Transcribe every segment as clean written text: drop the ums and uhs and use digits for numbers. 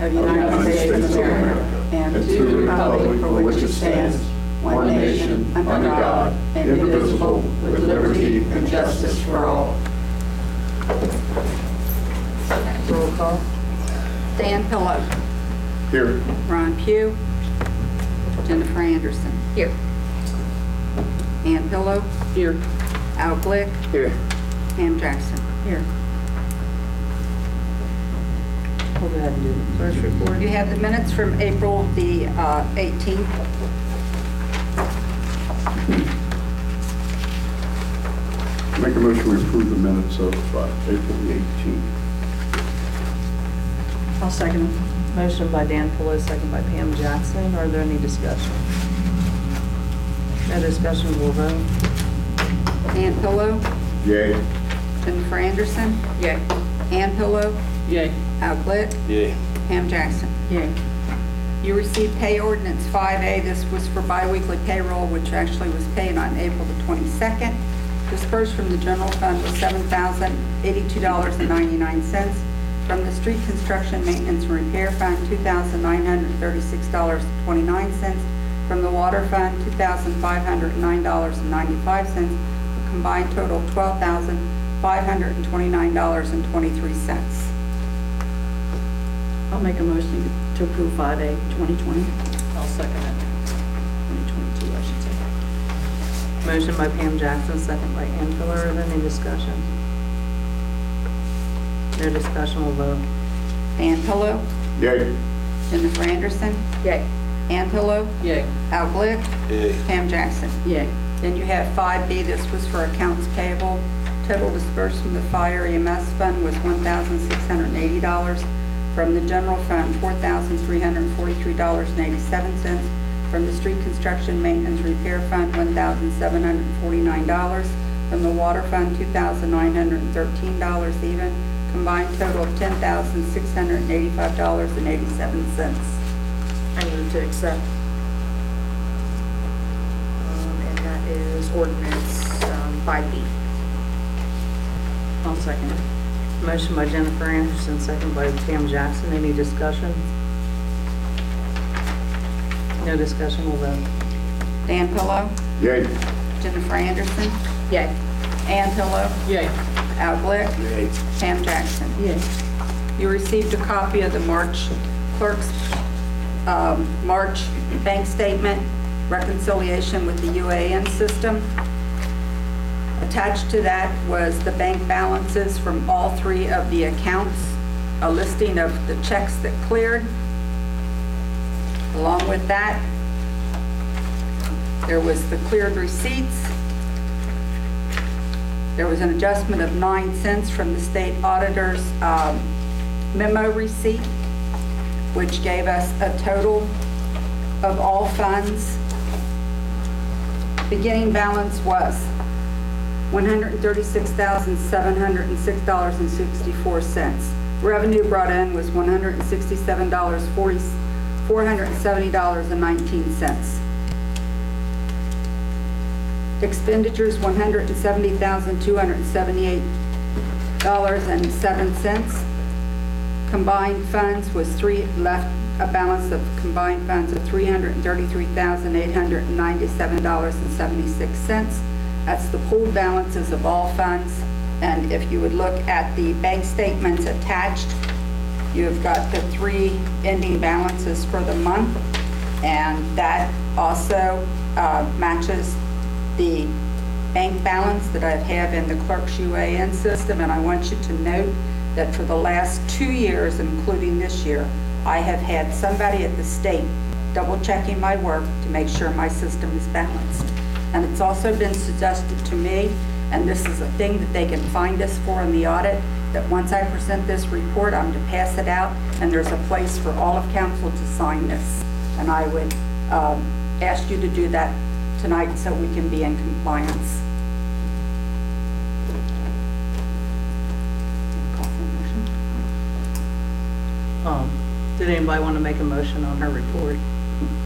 of the United States of America and to the republic for which it stands, one nation, under God, indivisible, with liberty and justice for all. Roll call. Dan Pillow. Here. Ron Pugh. Jennifer Anderson. Here. Ann Pillow. Here. Al Glick. Here. Pam Jackson. Here. We'll go ahead and do the clerk's report. You have the minutes from April the 18th. Make a motion we approve the minutes of April the 18th. I'll second them. Motion by Dan Pillow, second by Pam Jackson. Are there any discussion? No discussion, we'll vote. Ann Pillow. Yay. Jennifer Anderson. Yay. Ann Pillow. Yay. Al Glick. Yay. Pam Jackson. Yay. You received pay ordinance 5A. This was for biweekly payroll, which actually was paid on April the 22nd. Dispersed from the general fund was $7,082.99. From the street construction maintenance and repair fund, $2,936.29. From the water fund, $2,509.95. A combined total of $12,529.23. I'll make a motion to approve 5A 2020. I'll second it. 2022, I should say. Motion by Pam Jackson, second by Ann Pillow. Are there any discussion? No discussion, we'll vote. Ann Pillow. Yay. Jennifer Anderson. Yay. Ann Pillow. Yay. Al Glick. Yay. Pam Jackson. Yay. Then you have 5B. This was for accounts payable. Total dispersed from the fire EMS fund was $1,680. From the general fund, $4,343.87. From the street construction maintenance repair fund, $1,749. From the water fund, $2,913 even. Combined total of $10,685.87. I need to accept. And that is ordinance 5B. I'll second it. Motion by Jennifer Anderson, second by Pam Jackson. Any discussion? No discussion, we'll vote. Dan Pillow. Yay. Jennifer Anderson. Yay. Ann Pillow. Yay. Al Glick. Yay. Pam Jackson. Yay. You received a copy of the March clerk's March bank statement reconciliation with the UAN system. Attached to that was the bank balances from all three of the accounts, a listing of the checks that cleared. Along with that, there was the cleared receipts. There was an adjustment of 9 cents from the state auditor's memo receipt, which gave us a total of all funds. Beginning balance was $136,706.64. Revenue brought in was $470.19. Expenditures $170,278.07. Combined funds was left a balance of combined funds of $333,897.76. That's the pooled balances of all funds. And if you would look at the bank statements attached, you've got the 3 ending balances for the month, and that also matches the bank balance that I have in the clerk's UAN system. And I want you to note that for the last 2 years, including this year, I have had somebody at the state double checking my work to make sure my system is balanced. And it's also been suggested to me, and this is a thing that they can find us for in the audit, that once I present this report, I'm to pass it out, and there's a place for all of council to sign this. And I would ask you to do that tonight so we can be in compliance. Did anybody want to make a motion on her report?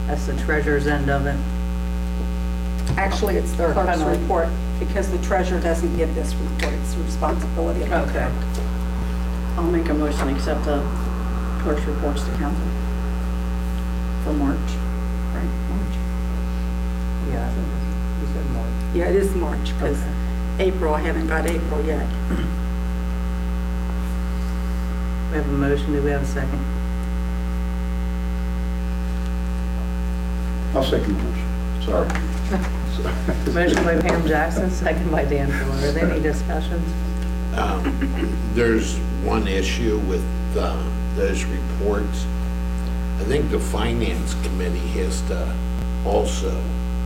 That's the treasurer's end of it. Actually, it's the clerk's report, because the treasurer doesn't give this report. It's the responsibility of the clerk. I'll make a motion to accept the clerk's reports to council for March, right? March. Yeah, I think you said more. Yeah, it is March, because Okay. April, I haven't got April yet. We have a motion, do we have a second? I'll second the motion. Sorry. Motion by Pam Jackson, second by Dan Fuller. Are there any discussions? There's one issue with those reports. I think the Finance Committee has to also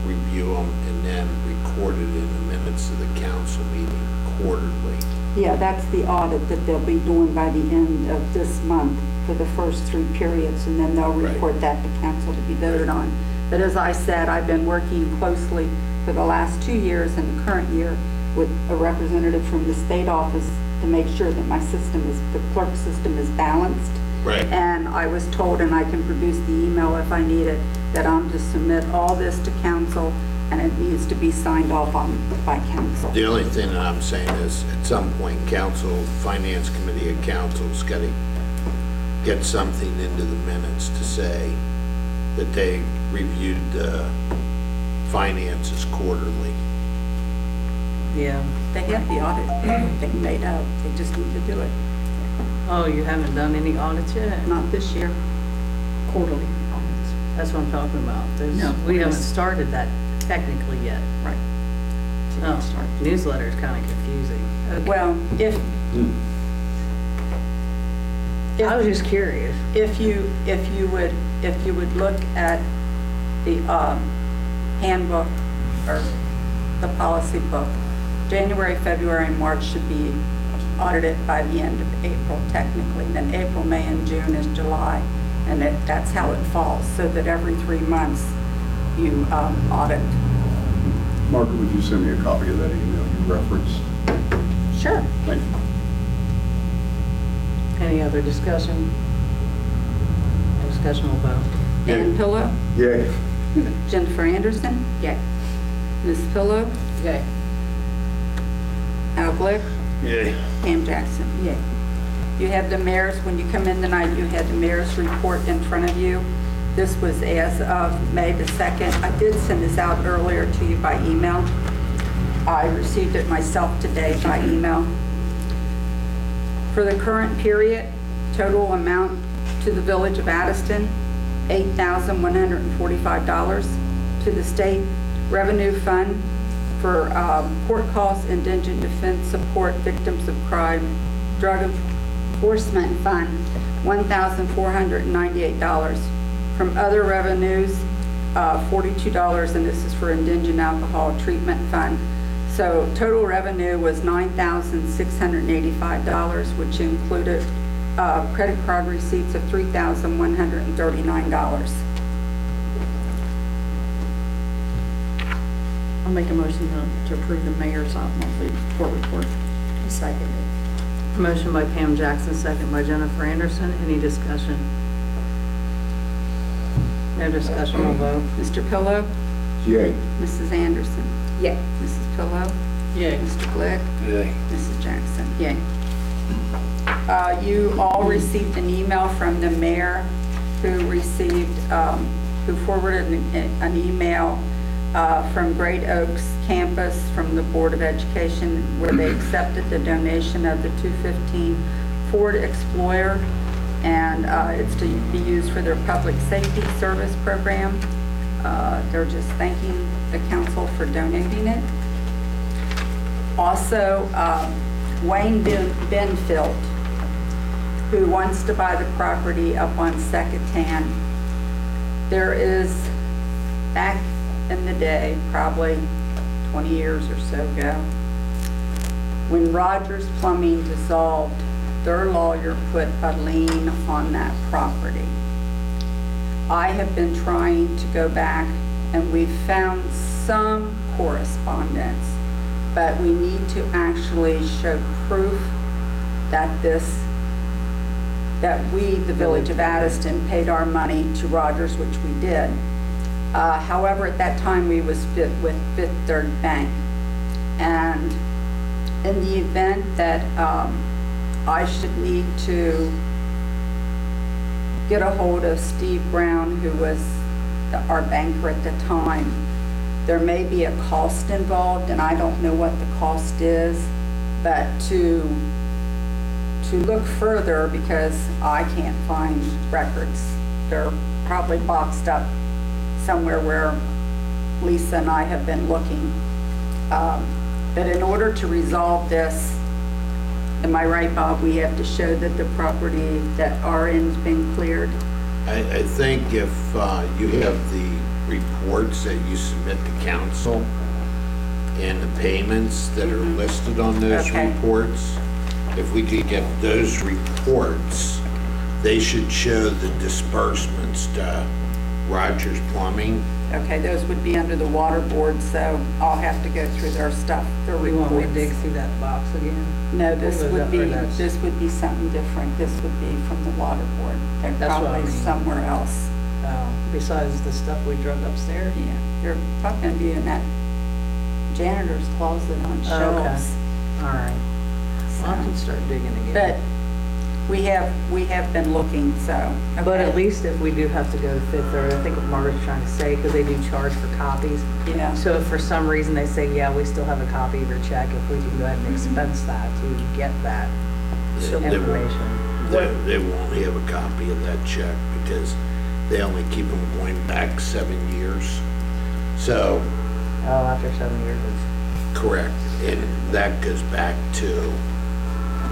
review them and then record it in the minutes of the council meeting quarterly. Yeah, that's the audit that they'll be doing by the end of this month for the first 3 periods, and then they'll Right. report that to council to be voted on. But as I said, I've been working closely for the last 2 years and the current year with a representative from the state office to make sure that the clerk system is balanced. Right. And I was told, and I can produce the email if I need it, that I'm to submit all this to council, and it needs to be signed off on by council. The only thing that I'm saying is, at some point, Finance Committee of Council's got to get something into the minutes to say that they reviewed the finances quarterly. Yeah. They have the audit thing made up, they just need to do it. Oh, you haven't done any audits yet? Not this year, quarterly audits. That's what I'm talking about. No, We haven't yes. started that technically yet. Right. Oh, newsletter is kind of confusing. Okay. Well, I was just curious. if you would look at the handbook or the policy book, January, February, and March should be audited by the end of April technically. Then April, May, and June is July, and that's how it falls, so that every 3 months you audit. Margaret, would you send me a copy of that email you referenced? Sure. Thank you. Any other discussion? No discussion will vote. Dan Pillow, Yay. Jennifer Anderson. Yay. Ms. Pillow, Okay. Al Glick, Yay. Pam Jackson. Yay. You have the mayor's, when you come in tonight, you had the mayor's report in front of you. This was as of May the 2nd. I did send this out earlier to you by email. I received it myself today by email. For the current period, total amount to the village of Addyston, $8,145. To the state revenue fund for court costs, indigent defense support, victims of crime, drug enforcement fund, $1,498. From other revenues, $42, and this is for indigent alcohol treatment fund. So total revenue was $9,685, which included credit card receipts of $3,139. I'll make a motion to approve the mayor's monthly report report. Second it. Motion by Pam Jackson, second by Jennifer Anderson. Any discussion? No discussion will vote. Mr. Pillow, Yay. Mrs. Anderson. Yay. Mrs. Pillow, Yay. Mr. Glick, Yay. Mrs. Jackson. Yay. You all received an email from the mayor who forwarded an email from Great Oaks campus from the Board of Education where they accepted the donation of the 215 Ford Explorer, and it's to be used for their public safety service program. They're just thanking the council for donating it. Also, Wayne Benfield, who wants to buy the property up on Secatan. There is, back in the day, probably 20 years or so ago, when Rogers Plumbing dissolved, their lawyer put a lien on that property. I have been trying to go back, and we've found some correspondence, but we need to actually show proof that we, the Village of Addyston, paid our money to Rogers, which we did. However, at that time, we was with Fifth Third Bank. And in the event that I should need to get a hold of Steve Brown, who was our banker at the time. There may be a cost involved, and I don't know what the cost is, but to look further, because I can't find records. They're probably boxed up somewhere where Lisa and I have been looking. But in order to resolve this, am I right, Bob, we have to show that the property that RN's been cleared? I think if you have the reports that you submit to council and the payments that are listed on those reports, if we could get those reports, they should show the disbursements to Rogers Plumbing. Okay, those would be under the water board, so I'll have to go through their stuff, their We want me to reports. dig through that box again? No, this Or would be, that's- this would be something different. This would be from the water board. They're That's what I probably mean. somewhere else. Besides the stuff we drug upstairs? Yeah, they're probably gonna be in that janitor's closet on Oh, shelves. All right. Well, I can start digging again. But we have been looking, so. But okay. at least if we do have to go to Fifth Third, I think what Margaret's trying to say, because they do charge for copies. Yeah. So if for some reason they say, yeah, we still have a copy of your check, if we can go ahead and expense that to get that They won't- information. They won't have a copy of that check because they only keep them going back 7 years. So, Oh, after 7 years, it's, correct, and that goes back to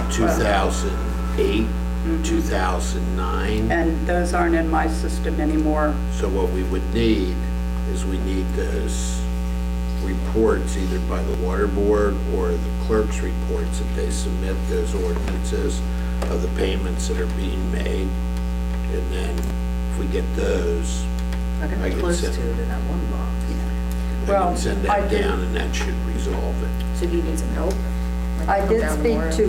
2008, 2009. And those aren't in my system anymore. So what we would need is we need those reports either by the water board or the clerk's reports that they submit those ordinances of the payments that are being made. And then if we get those, I I got can close to it send- in that one box. I Well, can send I that did- down and that should resolve it. So do you need some help? Like, I come did down speak tomorrow? to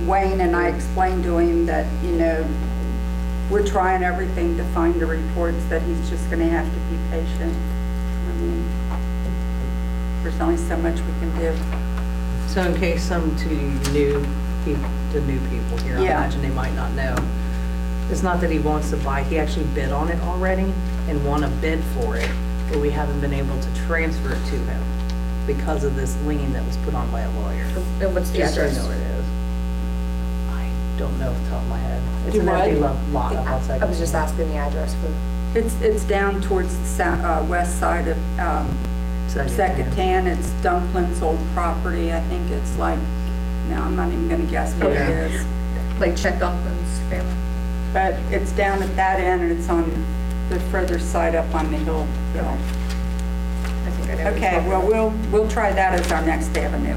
Wayne, and I explained to him that, you know, we're trying everything to find the reports, that he's just gonna have to be patient. I mean, there's only so much we can do. So in case some to new people here, I Yeah. imagine they might not know. It's not that he wants to buy, he actually bid on it already and won a bid for it, but we haven't been able to transfer it to him because of this lien that was put on by a lawyer. And what's the Just so you address? know where it is. I don't know off the top of my head. It's Do an what? empty lot up outside. I was just asking the address for, It's down towards the west side of Second. It's Dunklin's old property. I think it's like, no, I'm not even gonna guess what Yeah. it is. like Chet Dunklin's family. But it's down at that end, and it's on the further side up on the hill. I think I know what you're Okay, talking well, about. we'll try that as our next avenue.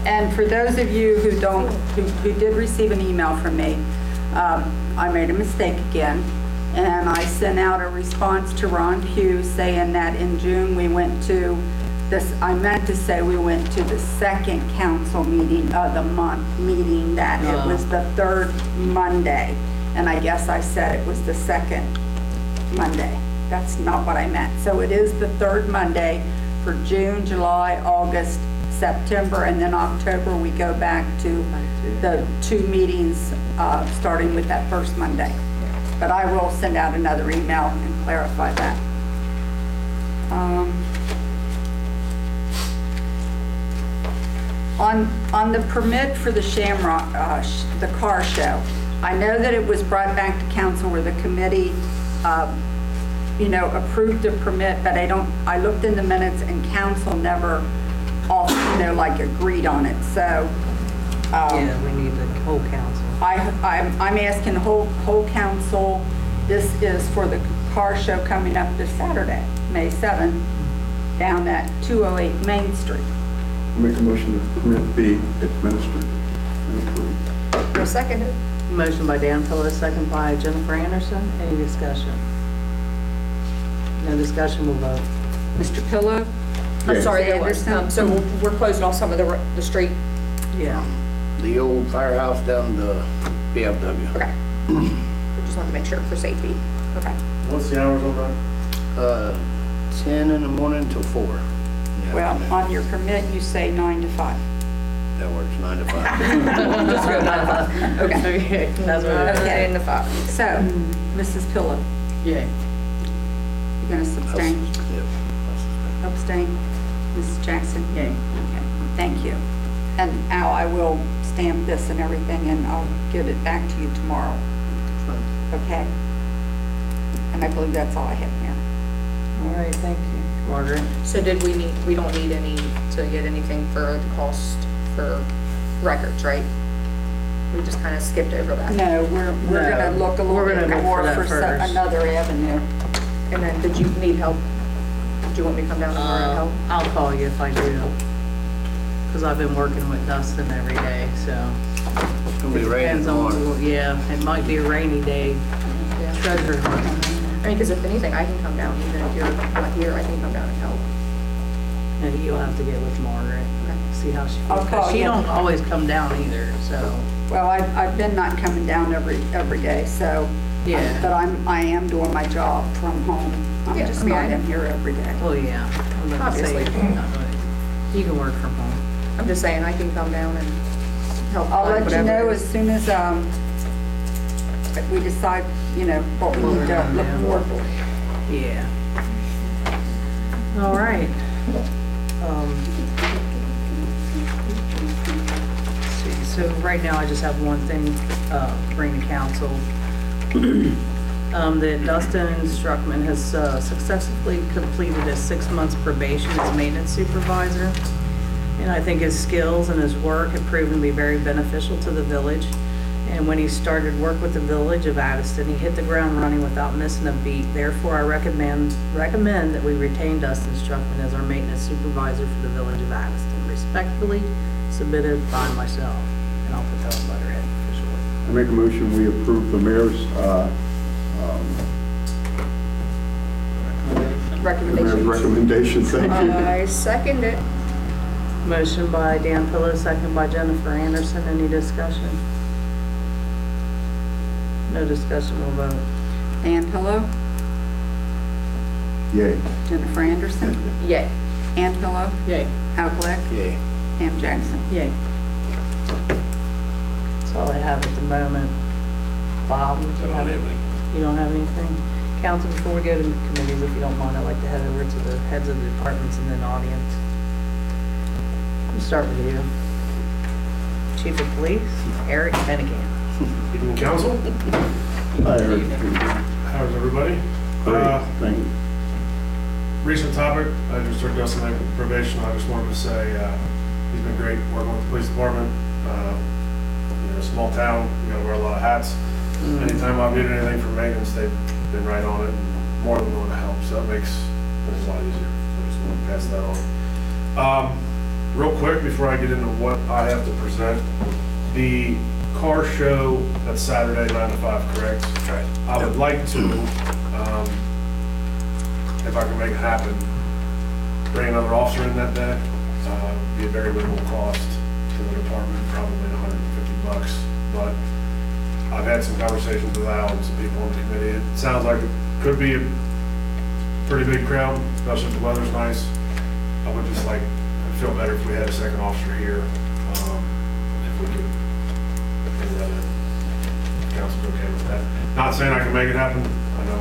And for those of you who did receive an email from me, I made a mistake again, and I sent out a response to Ron Pugh saying that in June we went to this, I meant to say we went to the second council meeting of the month, meaning that it was the third Monday. And I guess I said it was the second Monday. That's not what I meant. So it is the third Monday for June, July, August, September, and then October, we go back to the 2 meetings, starting with that first Monday. But I will send out another email and clarify that. On the permit for the Shamrock, the car show, I know that it was brought back to council where the committee, approved the permit, but I looked in the minutes and council never like agreed on it, so. Yeah, we need the whole council. I'm asking the whole council, this is for the car show coming up this Saturday, May 7th, down at 208 Main Street. Make a motion that the permit be administered and approved. I'll second it. Motion by Dan Pillow, second by Jennifer Anderson. Any discussion? No discussion, we'll vote. Mr. Pillow? I'm Yeah. sorry, there was, so we're closing off some of the street. Yeah. The old firehouse down the BFW. Okay. We just want to make sure for safety. Okay. What's the hours on that? 10 in the morning till 4. Well, on your permit, you say 9 to 5. That works 9 to 5. Just go 9 to 5. Okay. Okay, that's what it is. Okay. 9 to 5. So, Mrs. Pillow, Yay. you going to abstain? Yep. Abstain. Mrs. Jackson? Yay. Okay, thank you. And Al, I will stamp this and everything, and I'll give it back to you tomorrow. Okay? And I believe that's all I have here. All right, thank you. Margaret? So we don't need any, to get anything for the cost for records, right? We just kind of skipped over that. No, we're No, going to look a little we're gonna bit look more for that for first. another avenue. And then, did you need help? Do you want me to come down tomorrow and help? I'll call you if I do. Because I've been working with Dustin every day, so. It's gonna be It raining depends on, tomorrow. yeah, it might be a rainy day. Yeah. Treasure hunt. I mean, because if anything, I can come down, even if you're not here, I can come down and help. And you'll have to get with Margaret, Okay. see how she I'll feels. call 'Cause she you. don't always come down either, so, Well, I've been not coming down every day, so. Yeah. But I am doing my job from home. I'm Yeah, just I mean, not I- in here every day. well, yeah. I'm gonna say, Obviously. you can work from home. I'm just saying, I can come down and help. I'll find let you whatever know it as is. soon as, we decide, what we need to look for. Yeah. All right. Let's see, so right now I just have one thing, to bring to council. That Dustin Struckman has successfully completed his 6 months probation as maintenance supervisor. And I think his skills and his work have proven to be very beneficial to the village. And when he started work with the village of Addyston, he hit the ground running without missing a beat. Therefore, I recommend that we retain Dustin Struckman as our maintenance supervisor for the village of Addyston. Respectfully submitted by myself. And I'll put that on letterhead officially. I make a motion, we approve the mayor's Recommendations. recommendation. Thank you. I second it. Motion by Dan Pillow, second by Jennifer Anderson. Any discussion? No discussion, we'll vote. Dan Pillow, Yay. Jennifer Anderson, Yay. Ann Pillow, Yay. Al Glick, Yay. Pam Jackson. Yay. That's all I have at the moment. Bob, do you have anything? You don't have anything? Council, before we go to the committees, if you don't mind, I'd like to head over to the heads of the departments and then audience. We'll start with you. Chief of Police, Eric Pennekamp. Evening, council. Hi, Eric. How's everybody? Great, thank you. Recent topic, I just heard Dustin on probation. I just wanted to say he's been great working with the police department. Small town, you gotta wear a lot of hats. Anytime I've needed anything for maintenance, they've been right on it and more than willing to help. So that makes things a lot easier. So I just want to pass that on. Real quick, before I get into what I have to present, the car show, that's Saturday, 9 to 5, correct? Right. I would like to, if I can make it happen, bring another officer in that day. Be a very minimal cost to the department, probably $150. But I've had some conversations with Al and some people on the committee. It sounds like it could be a pretty big crowd, especially if the weather's nice. I would just like, I'd feel better if we had a second officer here, if we could. Council's okay with that. Not saying I can make it happen. I know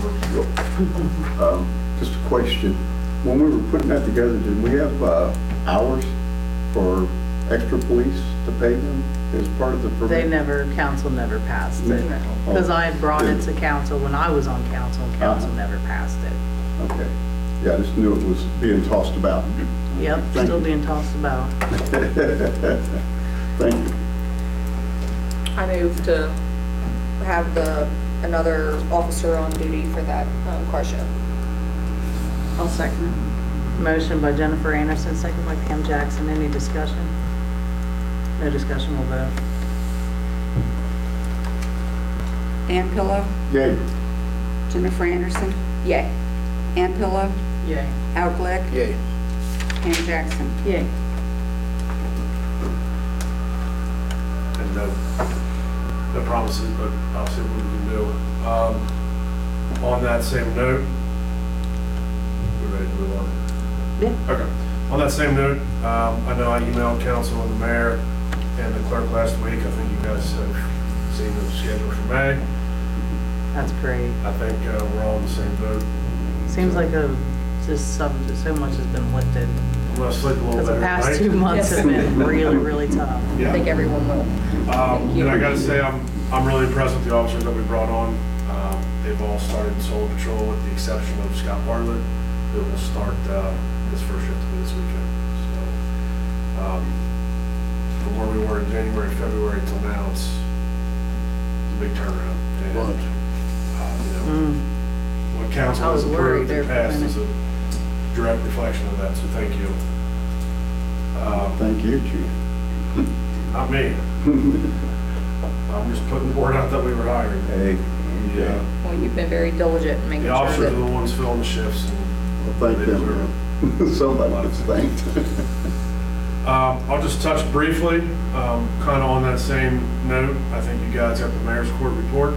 we're. Just a question. When we were putting that together, did we have hours for extra police to pay them as part of the permit? Council never passed it. No. Because I had brought it to council when I was on council, and council never passed it. Okay. Yeah, I just knew it was being tossed about. Yep, Thank still you. being tossed about. Thank you. I move to have another officer on duty for that car show. I'll second it. Motion by Jennifer Anderson, second by Pam Jackson. Any discussion? No discussion, we'll vote. Dan Pillow, Yay. Jennifer Anderson, Yay. Ann Pillow, Yay. Al Glick, Yay. Pam Jackson. Yay. And no promises, but I'll see what we can do. On that same note, we ready to move on? Yeah. Okay. On that same note, I know I emailed council and the mayor and the clerk last week. I think you guys have seen the schedule for May. That's great. I think we're all in the same boat. Seems like just so much has been lifted. I'm gonna sleep a little Because the better past tonight. 2 months have been really, really tough. I Yeah. think everyone will. And I gotta say, I'm really impressed with the officers that we brought on. They've all started solo patrol with the exception of Scott Bartlett, who will start his first shift this weekend. So, from where we were in January, February till now, it's a big turnaround. And, what council I was has worried approved there and for a passed is minute. a direct reflection of that, so thank you. Thank you, Chief. Not me. I'm just putting the word out that we were hiring. Hey, Yeah. Well, you've been very diligent in making The sure officers are the that. ones filling the shifts. And well, thank they deserve it. them. Somebody gets thanked. I'll just touch briefly, kind of on that same note. I think you guys got the mayor's court report.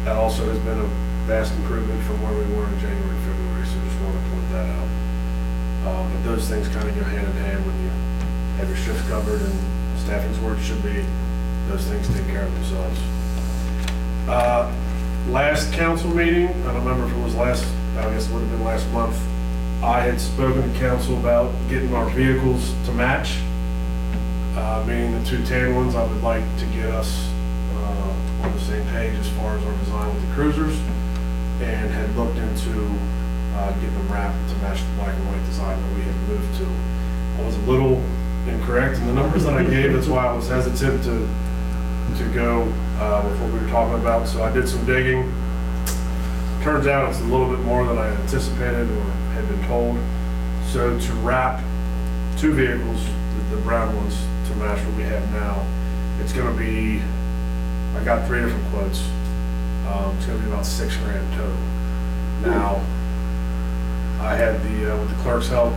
That also has been a vast improvement from where we were in January, February, so just want to point that out. But those things kind of go hand in hand when you have your shifts covered and staffing's where it should be. Those things take care of themselves. Last council meeting, I don't remember if it was last, I guess it would have been last month, I had spoken to council about getting our vehicles to match, meaning the two tan ones. I would like to get us on the same page as far as our design with the cruisers, and had looked into getting them wrapped to match the black and white design that we had moved to. I was a little incorrect in the numbers that I gave, that's why I was hesitant to go with what we were talking about. So I did some digging. Turns out it's a little bit more than I anticipated or had been told. So to wrap two vehicles, the brown ones, to match what we have now, it's going to be, I got 3 different quotes. It's going to be about $6,000 total. Now, I had with the clerk's help,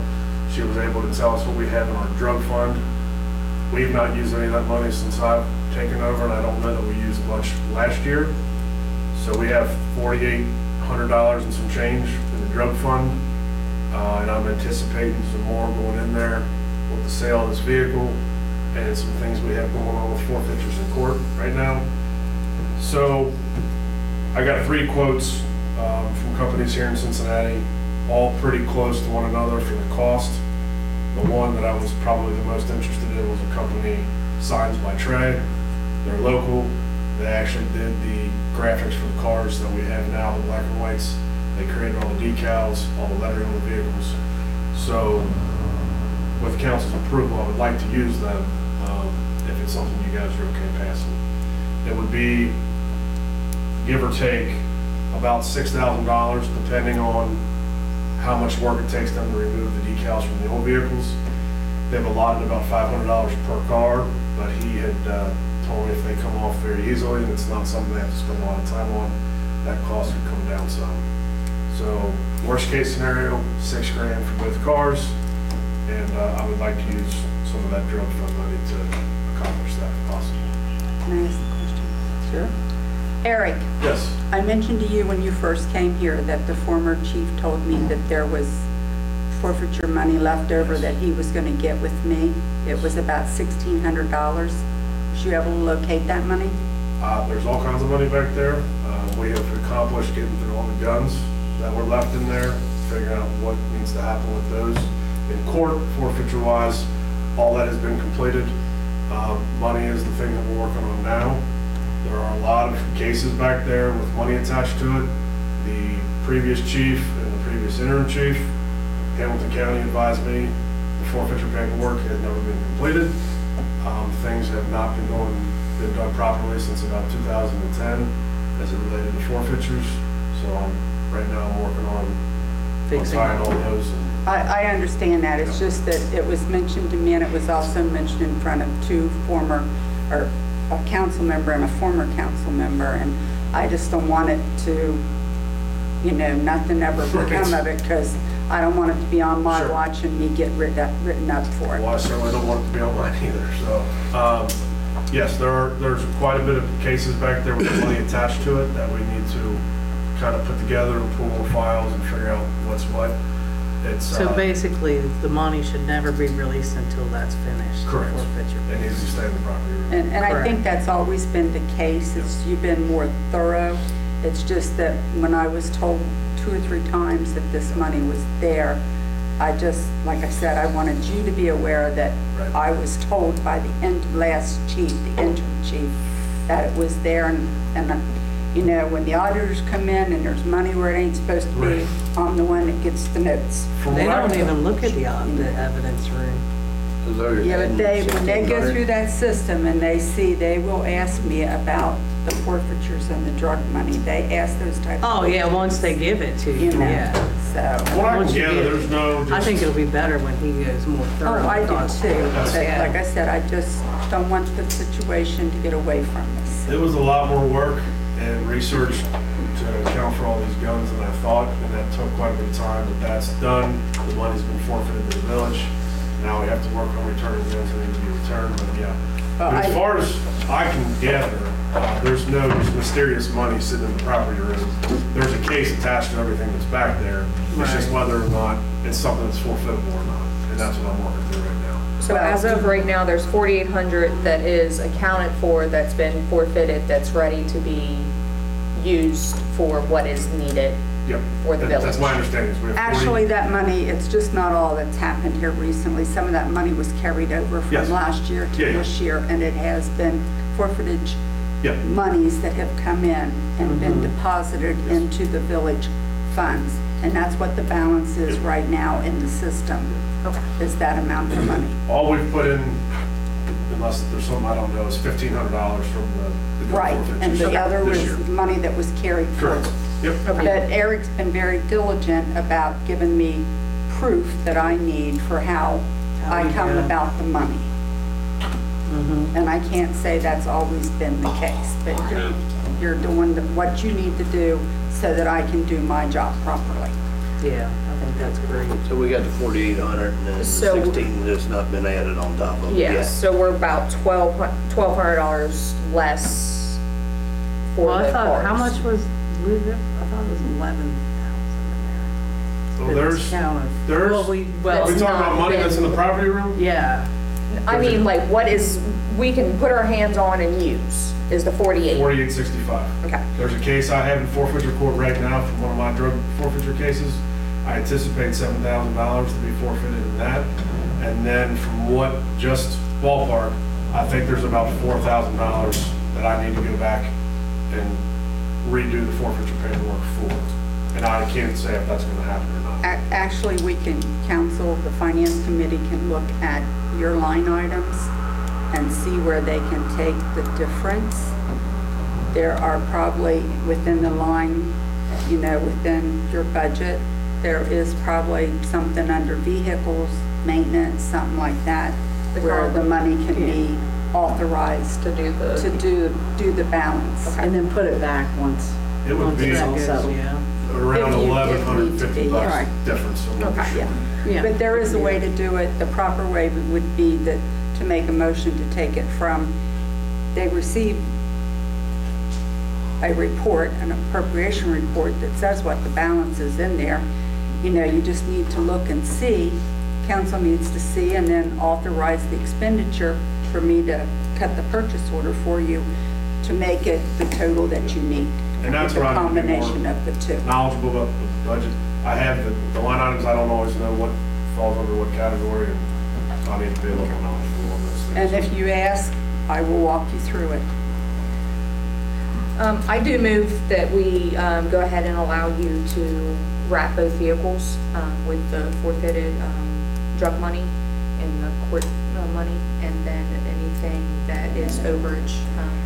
she was able to tell us what we have in our drug fund. We've not used any of that money since I've taken over, and I don't know that we used much last year. So we have $4,800 and some change in the drug fund, and I'm anticipating some more going in there with the sale of this vehicle and some things we have going on with forfeitures in court right now. So I got 3 quotes from companies here in Cincinnati, all pretty close to one another for the cost. The one that I was probably the most interested in was a company, Signs by Trey. They're local. They actually did the graphics for the cars that we have now, the black and whites. They created all the decals, all the lettering on the vehicles. So with council's approval, I would like to use them if it's something you guys are okay passing. It would be, give or take, about $6,000 depending on how much work it takes them to remove the decals from the old vehicles. They've allotted about $500 per car, but he had told me if they come off very easily and it's not something they have to spend a lot of time on, that cost would come down some. So worst case scenario, $6,000 for both cars, and I would like to use some of that drug fund money to accomplish that if possible. Can I ask a question? Sure. Eric, Yes. I mentioned to you when you first came here that the former chief told me that there was forfeiture money left over that he was going to get with me. It was about $1,600. Was you able to locate that money? There's all kinds of money back there. We have accomplished getting through all the guns that were left in there, figuring out what needs to happen with those. In court, forfeiture-wise, all that has been completed. Money is the thing that we're working on now. There are a lot of cases back there with money attached to it. The previous chief and the previous interim chief, Hamilton County advised me the forfeiture paperwork had never been completed. Things have not been done properly since about 2010 as it related to forfeitures. So right now I'm working on tying all those. I understand that. It's just that it was mentioned to me, and it was also mentioned in front of 2 former, or a council member and a former council member, and I just don't want it to, nothing ever become of it, because I don't want it to be on my Sure. watch and me get written up for it. Well, I certainly don't want it to be on mine either. So, yes, there's quite a bit of cases back there with money attached to it that we need to kind of put together and pull more files and figure out what's what. It's, So basically, the money should never be released until that's finished. the correct. Forfeiture. It needs to stay in the property room. And I think Correct. that's always been the case, is you've been more thorough. It's just that when I was told 2 or 3 times that this money was there, I just, like I said, I wanted you to be aware that Right. I was told by the last chief, the interim chief, that it was there, and you know, when the auditors come in and there's money where it ain't supposed to be, Right. I'm the one that gets the notes. From They what I- don't even look at the evidence room. Yeah, but when they go through that system and they see, they will ask me about the forfeitures and the drug money. They ask those types of Oh, yeah, questions, once they give it to you, you know, yeah. so. What I can Once you gather, get it. there's no. I think it'll be better when he goes more Oh, thorough. I do because- too. But Yeah. like I said, I just don't want the situation to get away from us. It was a lot more work and research to account for all these guns than I thought, and that took quite a bit of time, but that's done. The money's been forfeited to the village. Now we have to work on returning guns that need to be returned, but yeah. Well, But as I- far as I can gather, there's no mysterious money sitting in the property room. There's a case attached to everything that's back there. It's just Right. whether or not it's something that's forfeitable or not, and that's what I'm working through right now. So as of right now, there's 4,800 that is accounted for, that's been forfeited, that's ready to be used for what is needed. Yep. For the That's my village. understanding. Is we have 40 Actually, that money, it's just not all that's happened here recently. Some of that money was carried over Yes. from last year to Yeah, yeah. this year, and it has been forfeitage Yep. monies that have come in and been deposited into the village funds. And that's what the balance is right now in the system, is that amount of money. All we've put in, unless there's something I don't know, is $1,500 from the gun Right, forfeitures and the other this was year. money that was carried Correct. forward. Yep. But Eric's been very diligent about giving me proof that I need for how I come Yeah. about the money. And I can't say that's always been the case, but you're doing what you need to do so that I can do my job properly. Yeah, I think that's great. So we got the 4,800 and then the So- 16 that's not been added on top of it Yeah, yet. so we're about $1,200 less for Well, I the thought, how cars. much was, I thought it was 11,000 So in there. there's, It's counted. there's, Well, are we it's talking about not money been- that's in the property room? Yeah, I mean, like, what is, we can put our hands on and use, is the 48. 4865. Okay. There's a case I have in forfeiture court right now from one of my drug forfeiture cases. I anticipate $7,000 to be forfeited in that. And then from what, just ballpark, I think there's about $4,000 that I need to go back and redo the forfeiture paperwork for. And I can't say if that's gonna happen or not. Actually, we can, council, the finance committee can look at your line items and see where they can take the difference. There are probably within the line, you know, within your budget, there is probably something under vehicles, maintenance, something like that, The where the car- money can be authorized To do the. to do the balance. Okay. And then put it back once. It would once be it's all that goes, settled. yeah. around If you- if $1,150 need to be, bucks right. difference. So we'll be Okay. sure. Yeah. Yeah. But there is a way to do it. The proper way would be that, to make a motion to take it from, they receive a report, an appropriation report that says what the balance is in there. You know, you just need to look and see, council needs to see, and then authorize the expenditure for me to cut the purchase order for you to make it the total that you need. And that's with where the I need to be more combination of the two. knowledgeable about the budget. I have the line items, I don't always know what falls under what category, and so I need to be a little more knowledgeable on those And things. if you ask, I will walk you through it. I do move that we go ahead and allow you to wrap both vehicles with the forfeited drug money and the court money, and then anything that is overage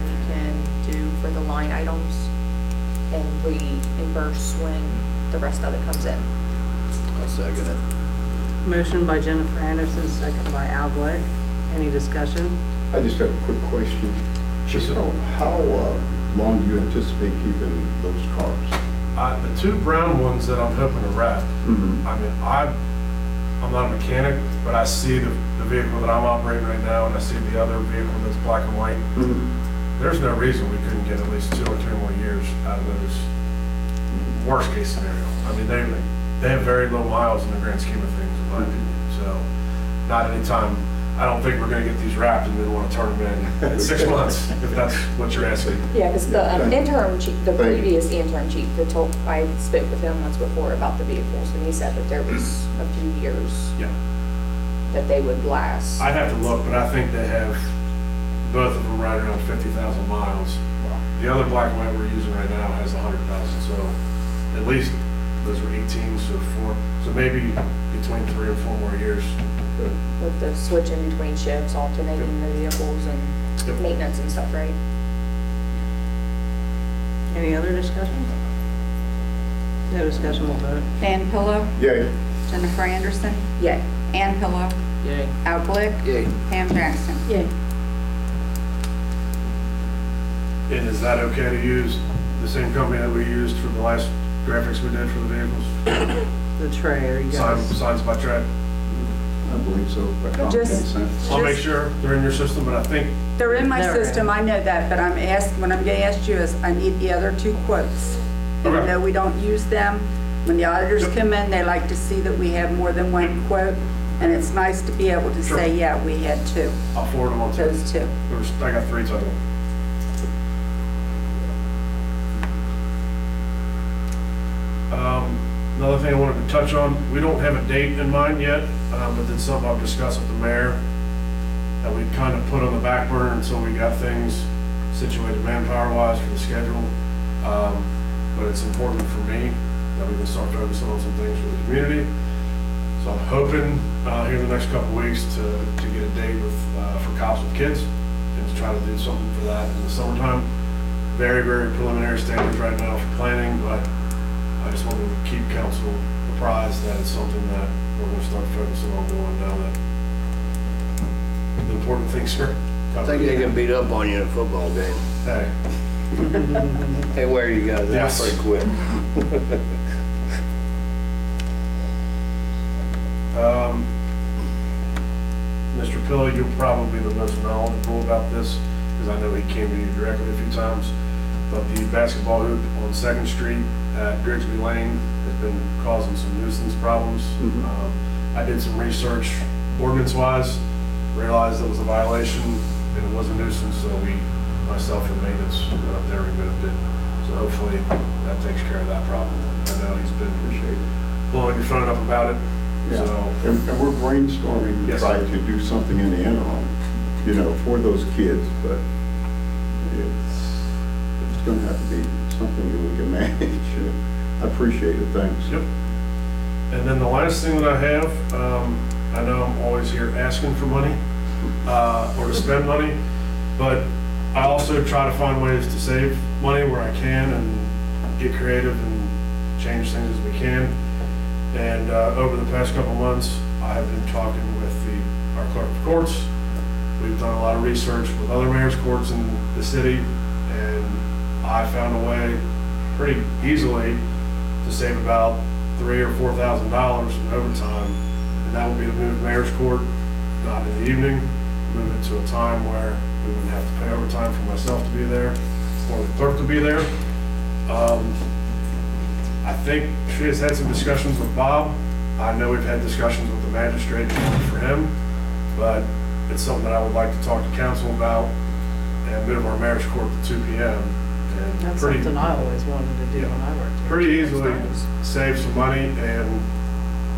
we can do for the line items and reimburse when the rest of it comes in. I'll second it. Motion by Jennifer Anderson, second by Al Glick. Any discussion? I just have a quick question. Just how long do you anticipate keeping those cars? The two brown ones that I'm hoping to wrap, Mm-hmm. I mean, I'm not a mechanic, but I see the vehicle that I'm operating right now, and I see the other vehicle that's black and white. There's no reason we couldn't get at least 2 or 3 more years out of those. Worst case scenario. I mean, they have very low miles in the grand scheme of things, in my opinion. So, not anytime. I don't think we're going to get these wrapped and then want to turn them in 6 months, if that's what you're asking. Yeah, because the interim chief, the previous interim chief, I spoke with him once before about the vehicles, and he said that there was a few years Yeah. that they would last. I'd have to look, but I think they have both of them right around 50,000 miles. The other black and white we're using right now has 100,000, so at least those were 18, so maybe between 3 and 4 more years. With the switch in between shifts, alternating the vehicles and Yep. maintenance and stuff, right? Any other discussion? No discussion, we'll vote. Dan Pillow, Yay. Jennifer Anderson, Yay. Ann Pillow, Yay. Al Glick, Yay. Pam Jackson. Yay. And is that okay to use the same company that we used for the last graphics we did for the vehicles? The tray, are you guys? Signs by Trey? I believe so. by common Just- consent. I'll make sure they're in your system, but I think, They're in my They're system, I know that, but what I'm gonna ask you is, I need the other 2 quotes. Even Okay. though we don't use them, when the auditors Yep. come in, they like to see that we have more than 1 quote, and it's nice to be able to Sure. say, yeah, we had 2, I'll forward them on to you. those 2. I got 3 total. Another thing I wanted to touch on, we don't have a date in mind yet, but it's something I've discussed with the mayor that we kind of put on the back burner until we got things situated manpower-wise for the schedule. But it's important for me that we can start focusing on some things for the community. So I'm hoping here in the next couple of weeks to get a date for Cops with Kids and to try to do something for that in the summertime. Very, very preliminary stages right now for planning, but I just wanted to keep council apprised that it's something that we're going to start focusing on doing now that the important things are. I think they can beat up on you in a football game. Hey, They wear you guys out Yes. pretty quick. Mr. Pillow, you're probably the most knowledgeable about this because I know he came to you directly a few times. But the basketball hoop on 2nd Street at Grigsby Lane has been causing some nuisance problems. I did some research ordinance-wise, realized it was a violation and it was a nuisance, so myself and maintenance went up there and removed it. So hopefully that takes care of that problem. I know he's been blowing your phone up about it. Yeah. So, And we're brainstorming to Yes. try to do something in the interim, for those kids, but it's going to have to be something that we can manage. I appreciate it, thanks. yep. And then the last thing that I have, I know I'm always here asking for money or to spend money, but I also try to find ways to save money where I can and get creative and change things as we can. And over the past couple months, I have been talking with our clerk of courts. We've done a lot of research with other mayor's courts in the city, and I found a way pretty easily to save about $3,000 or $4,000 in overtime, and that would be to move mayor's court not in the evening, move it to a time where we wouldn't have to pay overtime for myself to be there or the clerk to be there. I think she has had some discussions with Bob. I know we've had discussions with the magistrate for him, but it's something that I would like to talk to council about and move our mayor's court to 2 p.m. And That's pretty, something I always wanted to do when I worked here. pretty easily save some money and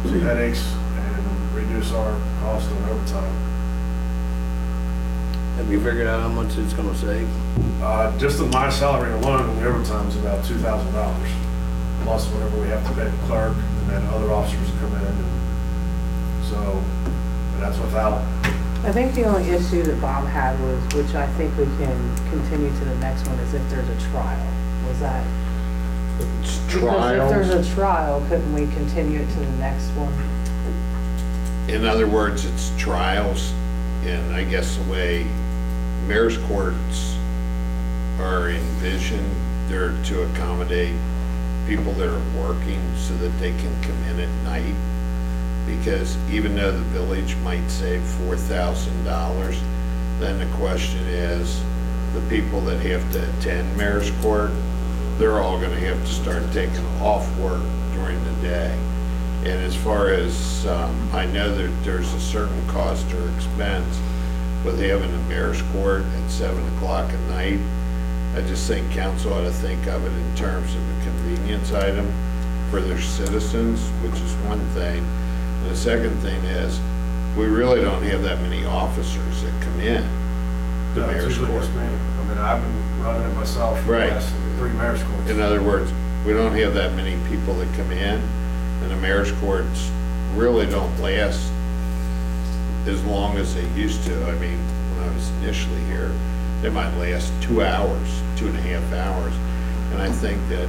some headaches and reduce our cost on overtime. Have you figured out how much it's gonna save? Just in my salary alone, in the overtime is about $2,000, plus whatever we have to pay the clerk, and then other officers come in. And so, and that's without, I think the only issue that Bob had was, which I think we can continue to the next one, is if there's a trial. Was that? It's Because if trials. there's a trial, couldn't we continue it to the next one? In other words, it's trials, and I guess the way mayor's courts are envisioned, they're to accommodate people that are working so that they can come in at night. Because even though the village might save $4,000, then the question is, the people that have to attend mayor's court, they're all gonna have to start taking off work during the day. And as far as, I know that there's a certain cost or expense with having a mayor's court at 7 o'clock at night. I just think council ought to think of it in terms of a convenience item for their citizens, which is one thing. And the second thing is, we really don't have that many officers that come in the No, it's mayor's usually court. just me. I mean, I've been running it myself for the Right. last 3 mayor's courts. In other words, we don't have that many people that come in, and the mayor's courts really don't last as long as they used to. I mean, when I was initially here, they might last 2 hours, 2.5 hours. And I think that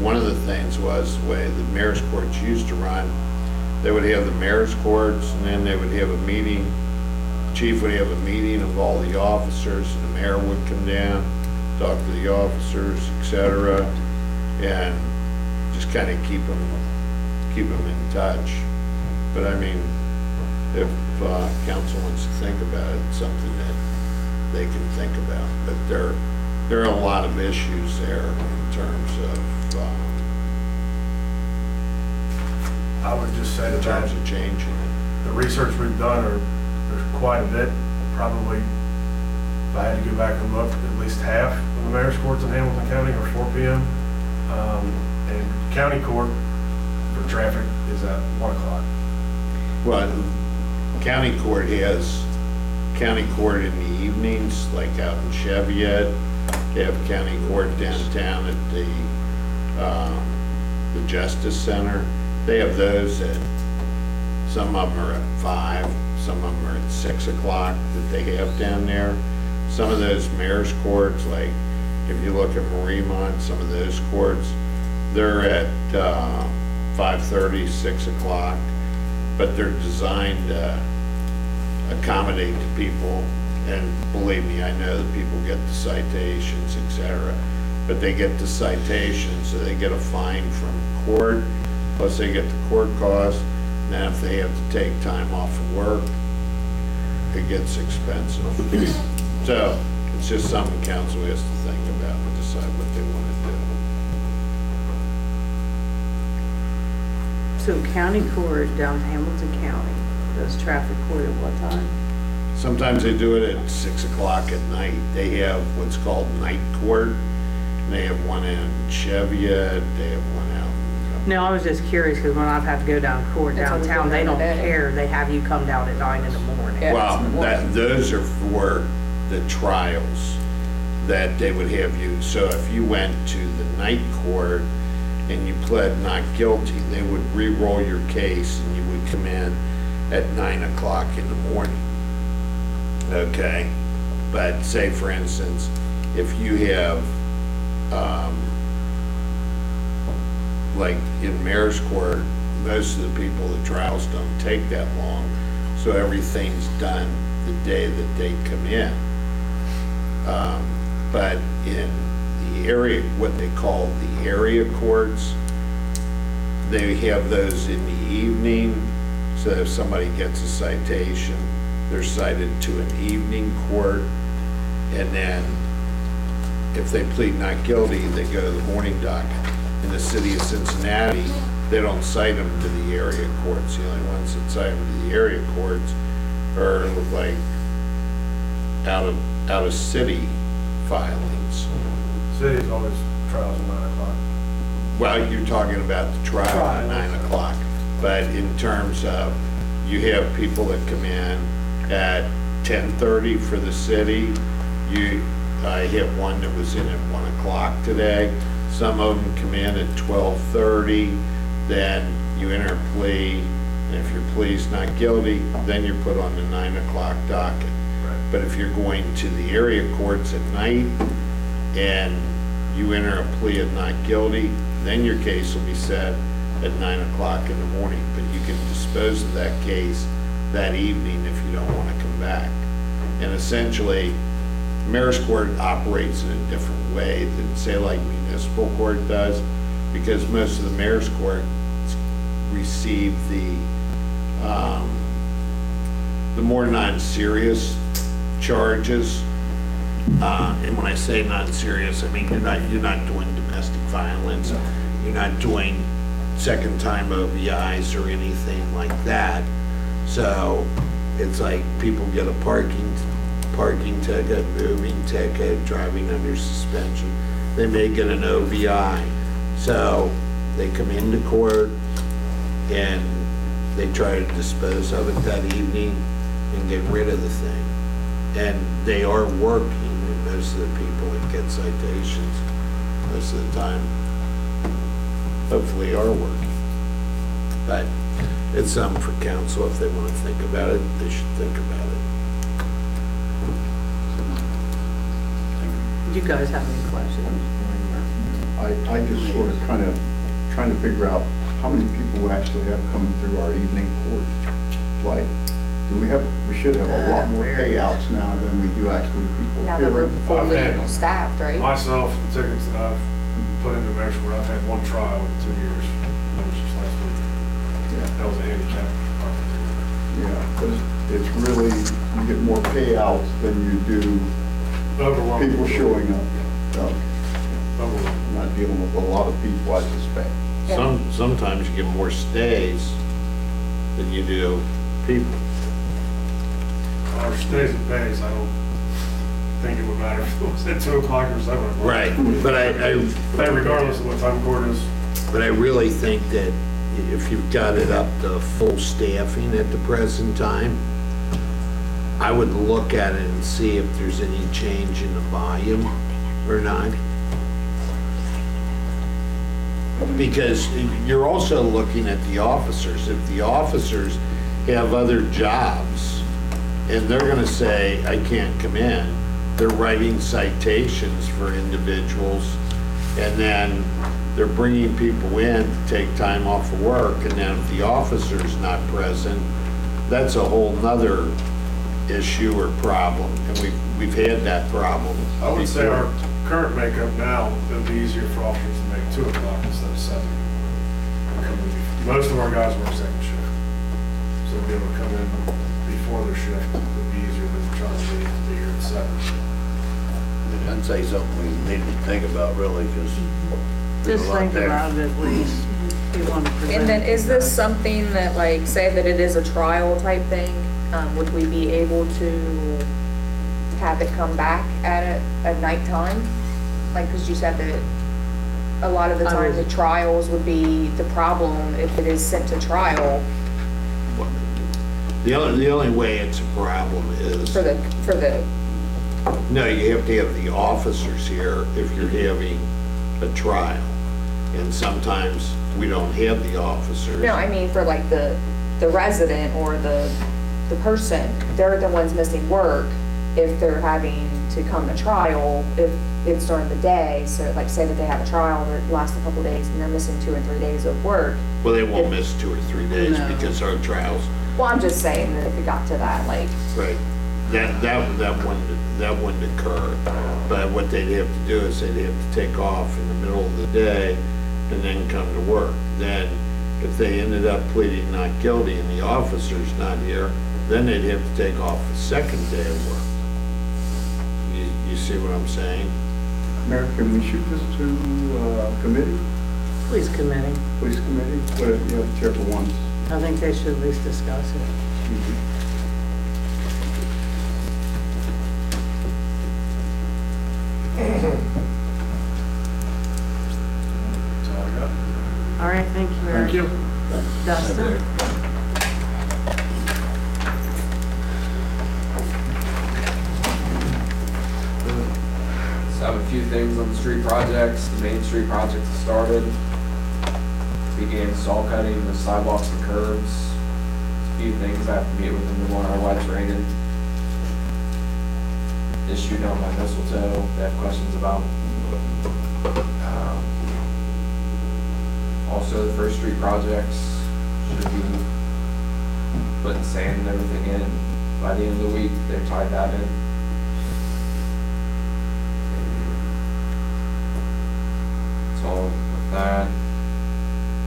one of the things was the way the mayor's courts used to run, they would have the mayor's courts, and then they would have a meeting. The chief would have a meeting of all the officers, and the mayor would come down, talk to the officers, etc., and just kind of keep them in touch. But I mean, if council wants to think about it, it's something that they can think about. But there are a lot of issues there in terms of I would just say in that terms of changing it. the research we've done, there's quite a bit. Probably, if I had to go back and look, at least half of the mayor's courts in Hamilton County are 4 p.m. And county court for traffic is at 1 o'clock. Well, county court has county court in the evenings, like out in Cheviot. They have county court downtown at the Justice Center. They have those at, some of them are at 5, some of them are at 6 o'clock that they have down there. Some of those mayor's courts, like if you look at Mariemont, some of those courts, they're at 5:30, 6 o'clock, but they're designed to accommodate the people. And believe me, I know that people get the citations, etc., but they get the citations, so they get a fine from court, plus they get the court costs. Now, if they have to take time off of work, it gets expensive. So it's just something council has to think about and decide what they want to do. So county court down Hamilton County does traffic court at what time? Sometimes they do it at 6 o'clock at night. They have what's called night court. And they have one in Cheviot, they have one out. No, I was just curious, because when I've had to go down court That's always downtown, they during don't the day. care. They have you come down at 9 in the morning. Yeah. Well, it's in the morning. those are for the trials that they would have you. So if you went to the night court and you pled not guilty, they would re-roll your case and you would come in at 9 o'clock in the morning. Okay? But say, for instance, if you have, like in mayor's court, most of the people, the trials don't take that long, so everything's done the day that they come in. But in the area, what they call the area courts, they have those in the evening, so if somebody gets a citation, they're cited to an evening court, and then if they plead not guilty, they go to the morning docket. In the city of Cincinnati, they don't cite them to the area courts. The only ones that cite them to the area courts are like out of city filings. City's always trials at 9 o'clock. Well, you're talking about the trial at 9 o'clock, but in terms of, you have people that come in at 10:30 for the city. I hit one that was in at 1 o'clock today. Some of them come in at 12:30, then you enter a plea, and if your plea's not guilty, then you're put on the 9 o'clock docket. Right. But if you're going to the area courts at night and you enter a plea of not guilty, then your case will be set at 9 o'clock in the morning. But you can dispose of that case that evening if you don't want to come back. And essentially, mayor's court operates in a different way than, say, like municipal court does, because most of the mayor's court receive the more non-serious charges. And when I say non-serious, I mean you're not doing domestic violence, you're not doing second time OVIs or anything like that. So it's like people get a parking ticket, moving ticket, driving under suspension. They may get an OVI. So they come into court and they try to dispose of it that evening and get rid of the thing. And they are working, and most of the people that get citations, most of the time, hopefully are working. But it's something for council, if they want to think about it, they should think about it. Do you guys have any questions? I just sort of kind of trying to figure out how many people we actually have coming through our evening court. Like, we should have a lot more payouts now than we do actually people Now that we're hearing. fully Okay. staffed, right? Myself, the tickets that I've put into Measure, I've had one trial in 2 years. That was just last week. Yeah. That was a handicap. Yeah, because it's really, you get more payouts than you do Overwhelming. people showing up. So, Overwhelming. I'm not dealing with a lot of people, I suspect. Sometimes you get more stays than you do people. Our stays and pays, I don't think it would matter if it was at 2 o'clock or 7 o'clock. Right, but But regardless of what time court is, But I really think that if you've got it up to full staffing at the present time, I would look at it and see if there's any change in the volume or not. Because you're also looking at the officers. If the officers have other jobs and they're gonna say, I can't come in, they're writing citations for individuals, and then they're bringing people in to take time off of work, and then if the officer's not present, that's a whole nother issue or problem, and we've had that problem I would say our before. current makeup now, it'd be easier for officers to make 2 o'clock instead of 7. Most of our guys work second shift, so to be able to come in before their shift would be easier than trying to be here at 7. I'd say something we need to think about really, because there's Just a lot think there. about it at least. If you want to present. And then is this it. something that, like, say that it is a trial type thing, would we be able to have it come back at nighttime? Like, because you said that a lot of the time the trials would be the problem if it is sent to trial The only way it's a problem is, for the, no, you have to have the officers here if you're having a trial. And sometimes we don't have the officers. no, I mean, for like the resident or the person, they're the ones missing work if they're having to come to trial, if it's during the day. So like, say that they have a trial that lasts a couple days and they're missing 2 or 3 days of work. Well, they won't miss 2 or 3 days No. because our trials, Well, I'm just saying that if it got to that, like, right, that wouldn't occur. But what they'd have to do is they'd have to take off in the middle of the day and then come to work. Then if they ended up pleading not guilty and the officer's not here, then they'd have to take off the second day of work. You see what I'm saying? Mayor, can we shoot this to committee, Police committee. police committee, whatever, you have whichever ones? I think they should at least discuss it. That's all I got. All right, thank you, Eric. Thank you. Dustin? So I have a few things on the street projects. The main street project has started. Began saw cutting the sidewalks and curbs. A few things I have to meet with them. We want our lights rated. Issue down by Mistletoe, they have questions about. Also, the first street projects should be putting sand and everything in. By the end of the week, they've tied that in. So with that,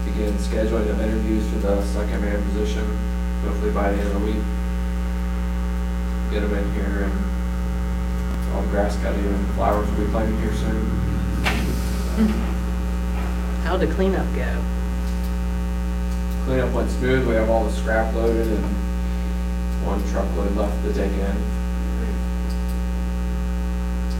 begin scheduling of interviews for the second man position, hopefully by the end of the week. Get them in here and all the grass cutting and flowers will be planted here soon. How'd the cleanup go? cleanup went smooth. We have all the scrap loaded and one truckload left to take in.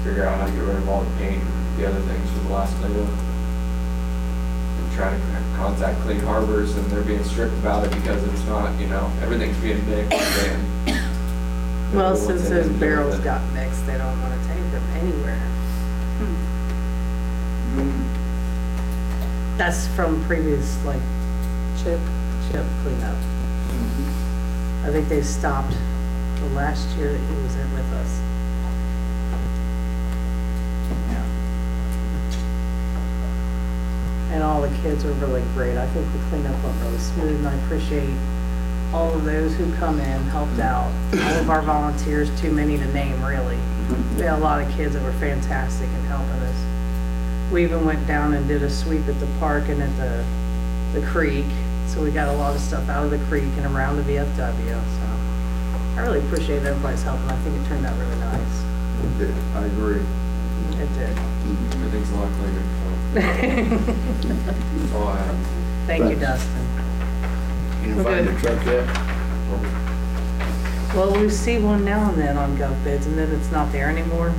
Figure out how to get rid of all the paint and the other things for the last cleanup. And try to contact Clean Harbors, and they're being strict about it because it's not, you know, everything's being mixed and. Well, since those barrels got mixed, they don't want to take them anywhere. That's from previous, like, chip cleanup. I think they stopped the last year that he was in with us. And all the kids were really great. I think the cleanup went really smooth, and I appreciate all of those who come in, helped out. All of our volunteers, too many to name, really. We had a lot of kids that were fantastic in helping us. We even went down and did a sweep at the park and at the creek. So we got a lot of stuff out of the creek and around the VFW. So I really appreciate everybody's help, and I think it turned out really nice. It did. I agree. It did. Everything's a lot cleaner. That's all I have. Thank you, Dustin. You didn't We're find good. the truck yet? Well, we see one now and then on GovBids, and then it's not there anymore.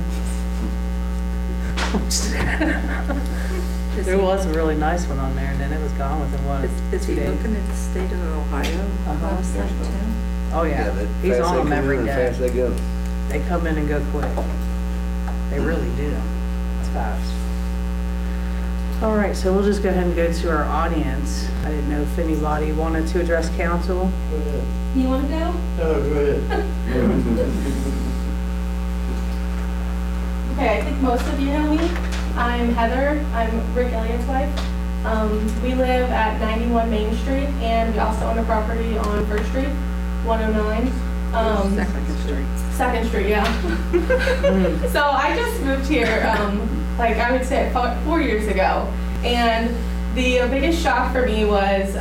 There was a really nice one on there, and then it was gone within what? Is he 2 days? looking at the state of Ohio website too? Oh, yeah. that He's fast on they them come every in and fast day. they go. They come in and go quick. They really do. It's fast. All right, so we'll just go ahead and go to our audience. I didn't know if anybody wanted to address council. You want to go? Oh, go ahead. Okay, I think most of you know me. I'm Heather. I'm Rick Elliott's wife. We live at 91 Main Street, and we also own a property on First Street, 109. Second Street, yeah. So I just moved here, like I would say 4 years ago, and the biggest shock for me was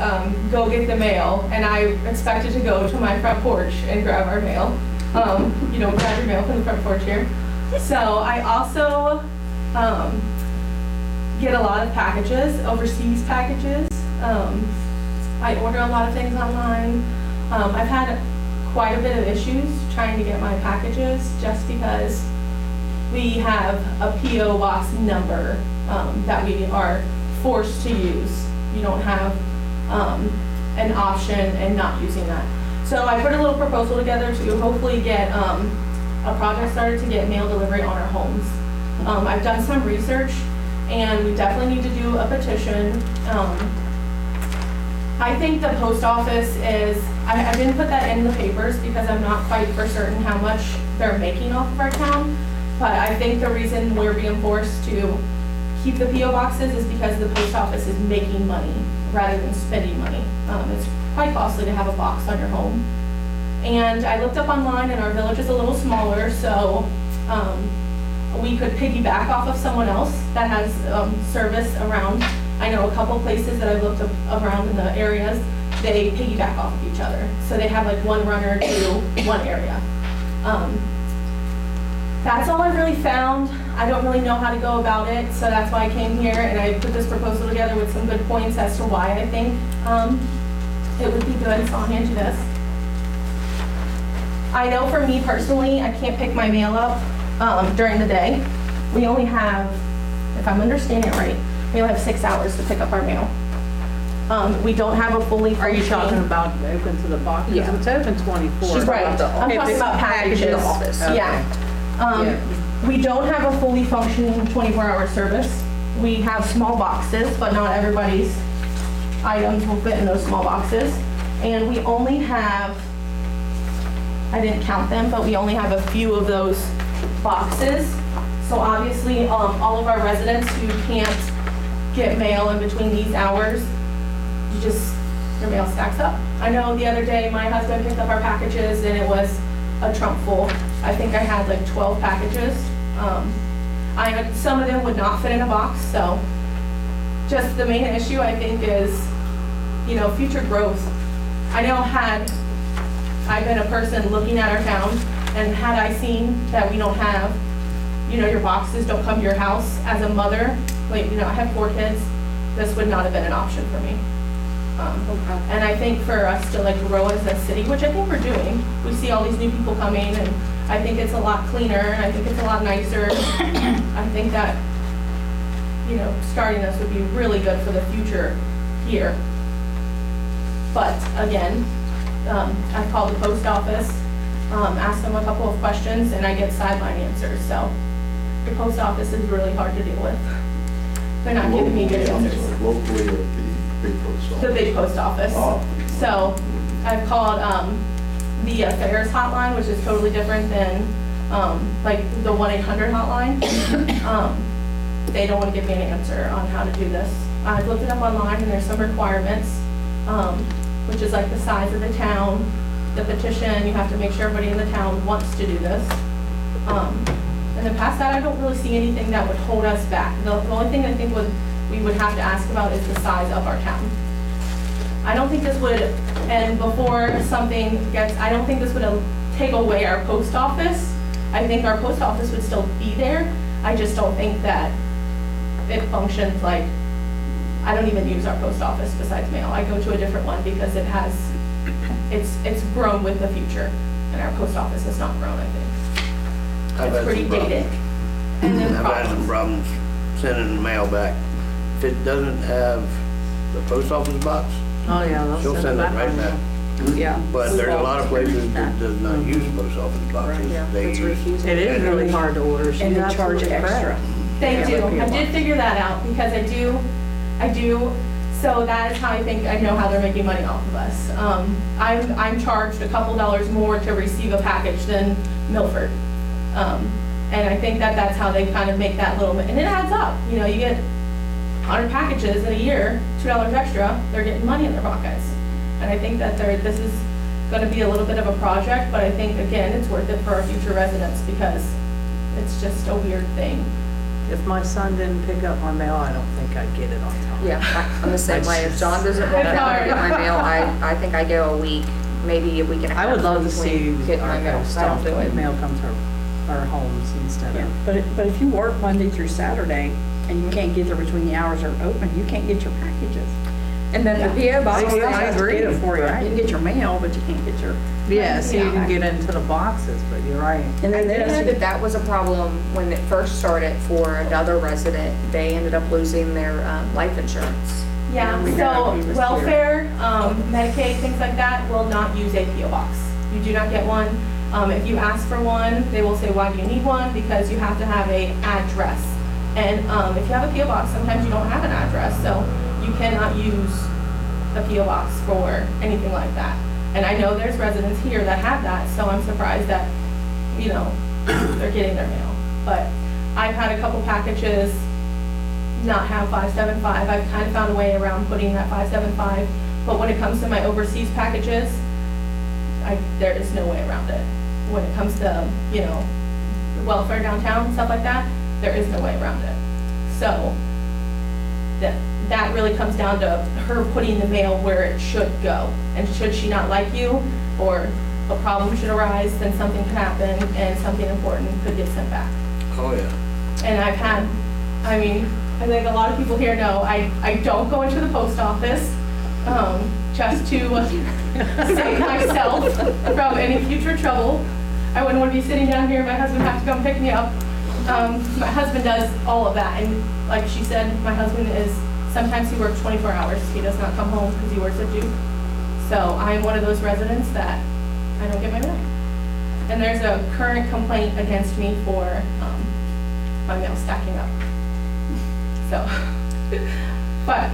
go get the mail, and I expected to go to my front porch and grab our mail. You don't grab your mail from the front porch here. So I also get a lot of packages, overseas packages. I order a lot of things online. I've had quite a bit of issues trying to get my packages just because we have a P.O. box number that we are forced to use. You don't have an option in not using that. So I put a little proposal together to hopefully get a project started to get mail delivery on our homes. I've done some research, and we definitely need to do a petition. I think the post office is, I didn't put that in the papers because I'm not quite for certain how much they're making off of our town, but I think the reason we're being forced to keep the P.O. boxes is because the post office is making money rather than spending money. It's quite costly to have a box on your home. And I looked up online, and our village is a little smaller, so we could piggyback off of someone else that has service around. I know a couple places that I've looked up around in the areas, they piggyback off of each other. So they have like one runner to one area. That's all I really found. I don't really know how to go about it, so that's why I came here, and I put this proposal together with some good points as to why I think it would be good, so I'll hand you this. I know for me personally, I can't pick my mail up during the day. We only have, if I'm understanding it right, we only have 6 hours to pick up our mail. We don't have a fully Are you functioning- talking about open to the box? Yeah. Because it's open 24. Right, I'm talking about packages. Okay. Yeah. We don't have a fully functioning 24-hour service. We have small boxes, but not everybody's items will fit in those small boxes. And we only have, I didn't count them, but we only have a few of those boxes. So obviously, all of our residents who can't get mail in between these hours, your mail stacks up. I know the other day my husband picked up our packages and it was a trunk full. I think I had like 12 packages. Some of them would not fit in a box, so just the main issue I think is, future growth. I know had I been a person looking at our town, and had I seen that we don't have, your boxes don't come to your house as a mother, I have 4 kids, this would not have been an option for me. And I think for us to like grow as a city, which I think we're doing, we see all these new people coming, and I think it's a lot cleaner, and I think it's a lot nicer. I think that, you know, starting this would be really good for the future here. But again, I called the post office, asked them a couple of questions, and I get sideline answers. So the post office is really hard to deal with. They're not giving me good answers. Locally or the big post office? The big post office. Oh. So I've called the affairs hotline, which is totally different than like the 1-800 hotline. They don't want to give me an answer on how to do this. I've looked it up online, and there's some requirements, which is like the size of the town, the petition, you have to make sure everybody in the town wants to do this. And then past that, I don't really see anything that would hold us back. The only thing I think we would have to ask about is the size of our town. I don't think this would, and before something gets, I don't think this would take away our post office. I think our post office would still be there. I just don't think that it functions like, I don't even use our post office besides mail. I go to a different one because it has, it's grown with the future, and our post office has not grown, I think. It's pretty dated. And then I've had some problems sending the mail back. If it doesn't have the post office box, Oh, yeah. she'll send it right back. Yeah. But there's a lot of places that does not use post office boxes. Yeah, They it's use, refusal. It is really hard to order. She's And they charge absolutely extra. correct. They do. Yeah. I did figure that out because I do. So that is how I think I know how they're making money off of us. I'm charged a couple dollars more to receive a package than Milford. And I think that that's how they kind of make that little, and it adds up. You know, you get 100 packages in a year, $2 extra, they're getting money in their pockets. And I think that this is going to be a little bit of a project, but I think, again, it's worth it for our future residents because it's just a weird thing. If my son didn't pick up my mail, I don't think I'd get it on time. Yeah, I'm the same way. If John doesn't walk out and get my mail, I think I go a week, maybe a week and a half. I would love to see between getting my mail. I don't do it. Mail come to our homes instead Yeah, of. but if you work Monday through Saturday and you can't get there between the hours are open, you can't get your packages. And then the PO box. Somebody else I has to agree. get it for you. You can get your mail, but you can't get your. Yeah, so you Yeah. can get into the boxes, but you're right. And I then did know there's, that was a problem when it first started for another resident. They ended up losing their life insurance. Yeah, We so got it. welfare, Medicaid, things like that will not use a PO box. You do not get one. If you ask for one, they will say, why do you need one? Because you have to have a address. And if you have a PO box, sometimes you don't have an address, so you cannot use a PO box for anything like that. And I know there's residents here that have that, so I'm surprised that, you know, they're getting their mail. But I've had a couple packages not have 575. I've kind of found a way around putting that 575. But when it comes to my overseas packages, there is no way around it. When it comes to, you know, welfare downtown, stuff like that, there is no way around it. So that really comes down to her putting the mail where it should go. And should she not like you, or a problem should arise, then something could happen and something important could get sent back. oh yeah. And I've had, I mean, I think a lot of people here know, I don't go into the post office just to save myself from any future trouble. I wouldn't want to be sitting down here and my husband have to come pick me up. My husband does all of that, and like she said, my husband sometimes he works 24 hours. He does not come home because he works at Duke. So I'm one of those residents that I don't get my mail. And there's a current complaint against me for my mail stacking up. So, but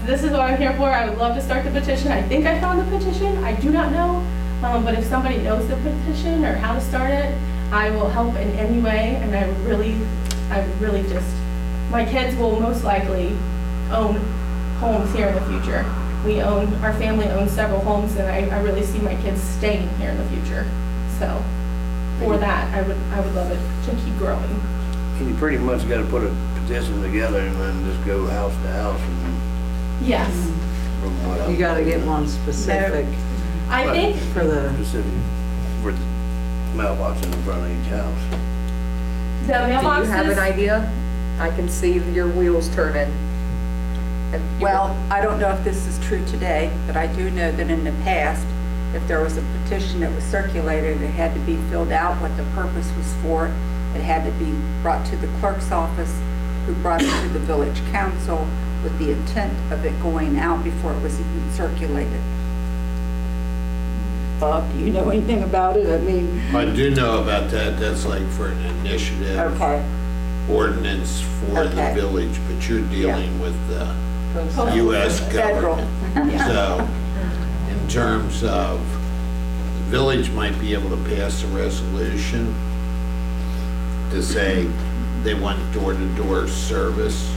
this is what I'm here for. I would love to start the petition. I think I found the petition. I do not know. But if somebody knows the petition or how to start it, I will help in any way. And I would really just, my kids will most likely own homes here in the future. Our family owns several homes, and I really see my kids staying here in the future. So for that, I would love it to keep growing. And you pretty much gotta put a petition together and then just go house to house and Yes. from what You gotta get one specific I think, for the, specific for the mailbox in front of each house. the Do you have an mailboxes, idea? I can see your wheels turning. Well, I don't know if this is true today, but I do know that in the past, if there was a petition that was circulated, it had to be filled out, what the purpose was for. It had to be brought to the clerk's office, who brought it to the village council with the intent of it going out before it was even circulated. Bob, do you know anything about it? I mean... I do know about that. That's like for an initiative. Okay. Ordinance for the village, but you're dealing with the U.S. Federal. government. So, in terms of, the village might be able to pass a resolution to say they want door-to-door service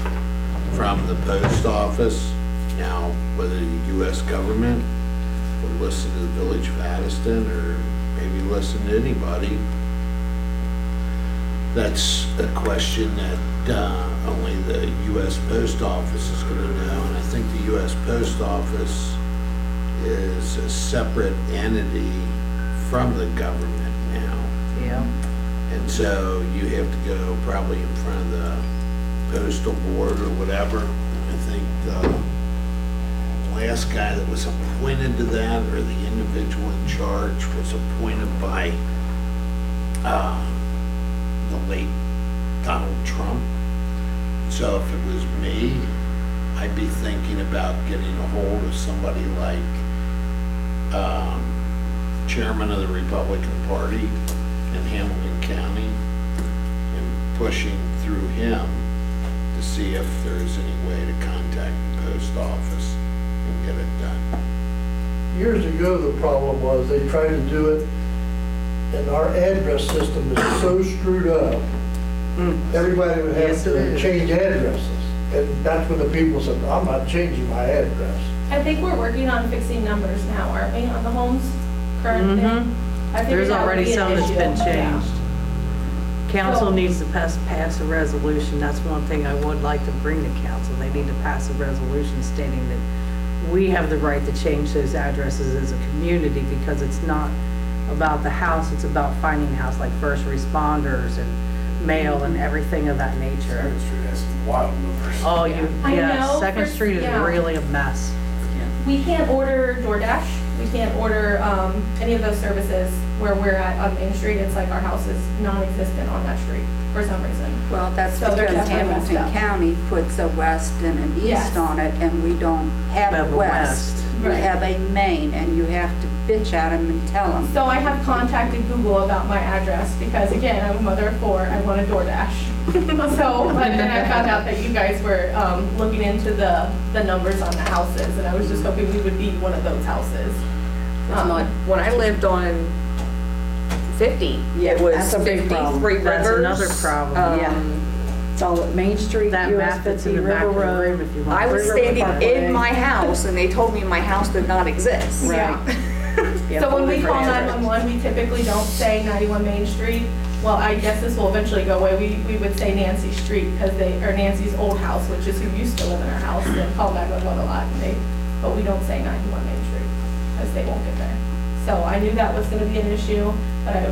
from the post office. Now, whether the U.S. government would listen to the village of Addyston or maybe listen to anybody, that's a question that only the U.S. Post Office is going to know. And I think the U.S. Post Office is a separate entity from the government now. Yeah. And so you have to go probably in front of the postal board or whatever. I think the last guy that was appointed to that, or the individual in charge, was appointed by the late Donald Trump. So if it was me, I'd be thinking about getting a hold of somebody like chairman of the Republican Party in Hamilton County and pushing through him to see if there's any way to contact the post office and get it done. Years ago, the problem was they tried to do it, and our address system is so screwed up, everybody would have to change addresses. And that's when the people said, I'm not changing my address. I think we're working on fixing numbers now, aren't we, on the homes currently? I think There's that would already be an some that's issue. been Yeah. changed. Council So- needs to pass a resolution. That's one thing I would like to bring to council. They need to pass a resolution stating that we have the right to change those addresses as a community, because it's not about the house, it's about finding a house, like first responders and mail and everything of that nature. Second Street has some wild numbers. Oh, I yeah, know, Second Street is yeah. really a mess. We can't order DoorDash. We can't order any of those services where we're at on Main Street. It's like our house is non-existent on that street for some reason. Well, that's So they're because definitely messed Hamilton up. County puts a west and an Yes. east on it, and we don't have We have a a west. west. We Right. have a main, and you have to bitch at them and tell them. So I have contacted Google about my address because, again, I'm a mother of 4. I want a DoorDash. So, but then I found out that you guys were looking into the numbers on the houses, and I was just hoping we would be one of those houses. When I lived on 50, Yeah, it was that's a big 50, problem. Three That's Rivers. another problem. Yeah. It's all at Main Street, That US map that's in 50, the back River of the room, Road. if you want. I was River standing Parkway. in my house and they told me my house did not exist. Yeah. Yeah, So when full we call different address. 911, we typically don't say 91 Main Street. Well, I guess this will eventually go away. We would say Nancy Street because or Nancy's old house, which is who used to live in our house, and call 911 a lot. But we don't say 91 Main Street because they won't get there. So I knew that was going to be an issue, but I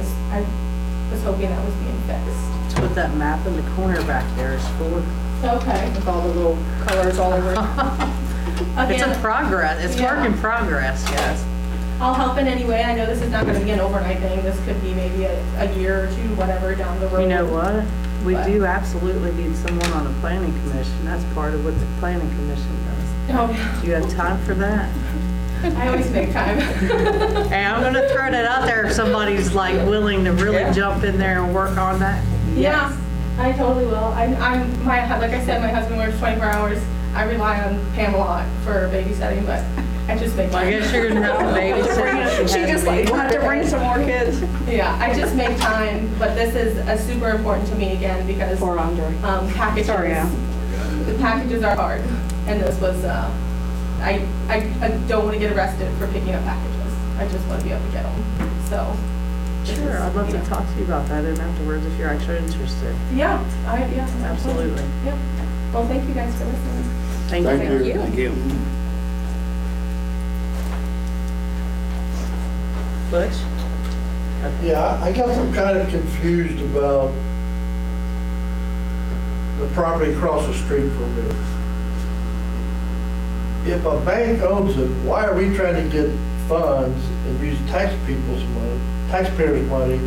was hoping that was being fixed. Let's put that map in the corner back there. It's full of, Okay. With all the little colors all over it. it's a Again, progress. It's Yeah. work in progress, guys. I'll help in any way. I know this is not going to be an overnight thing. This could be maybe a year or two, whatever, down the road. You know what? We What? do absolutely need someone on the planning commission. That's part of what the planning commission does. Oh, Do you have time for that? I always make time. Hey, I'm gonna throw that out there if somebody's like willing to really jump in there and work on that. Yeah, I totally will. Like I said, my husband works 24 hours. I rely on Pamela for babysitting, but I just make time. I guess you're gonna have to babysit. She just like, Want to bring some more kids? Yeah, I just make time, but this is super important to me again because Poor Andre. packages. Sorry, Al. The packages are hard, and this was. I don't want to get arrested for picking up packages. I just want to be able to get them. So. this Sure, is, I'd love you to know. talk to you about that and afterwards if you're actually interested. Yeah, Absolutely. Yeah. Well, thank you guys for listening. Thank Thank you. you. Thank you. Butch? Yeah, I guess I'm kind of confused about the property across the street from me. if a bank owns it, why are we trying to get funds and use taxpayers' money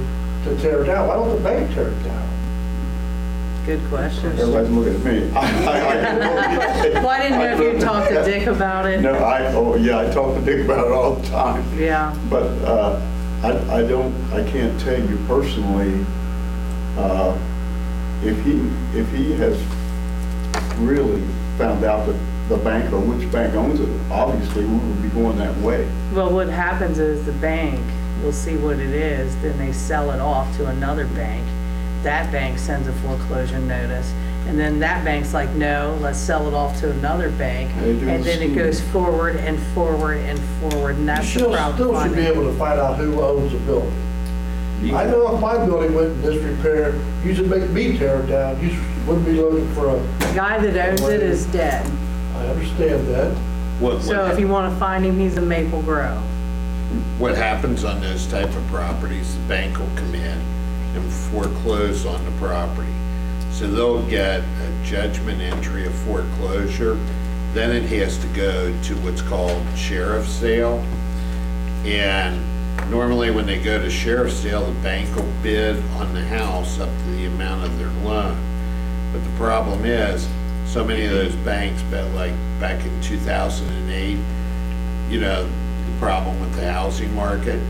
to tear it down? Why don't the bank tear it down? Good question. Everybody's looking at me. Well, I didn't know if you talked to Dick about it. No, I talk to Dick about it all the time. Yeah. But I can't tell you personally, if he has really found out that the bank or which bank owns it, obviously we would be going that way. Well, what happens is the bank will see what it is, then they sell it off to another bank. That bank sends a foreclosure notice, and then that bank's like, no, let's sell it off to another bank, and then it goes forward and forward and forward, and that's the problem. Still should be able to find out who owns the building. I know if my building went in disrepair, you should make me tear it down. You wouldn't be looking for a... The guy that owns it is dead. I understand that. So if you want to find him, he's in Maple Grove. What happens on those type of properties, the bank will come in and foreclose on the property. So they'll get a judgment entry of foreclosure, then it has to go to what's called sheriff's sale. And normally when they go to sheriff's sale, the bank will bid on the house up to the amount of their loan. But the problem is, so many of those banks, like back in 2008, you know, the problem with the housing market,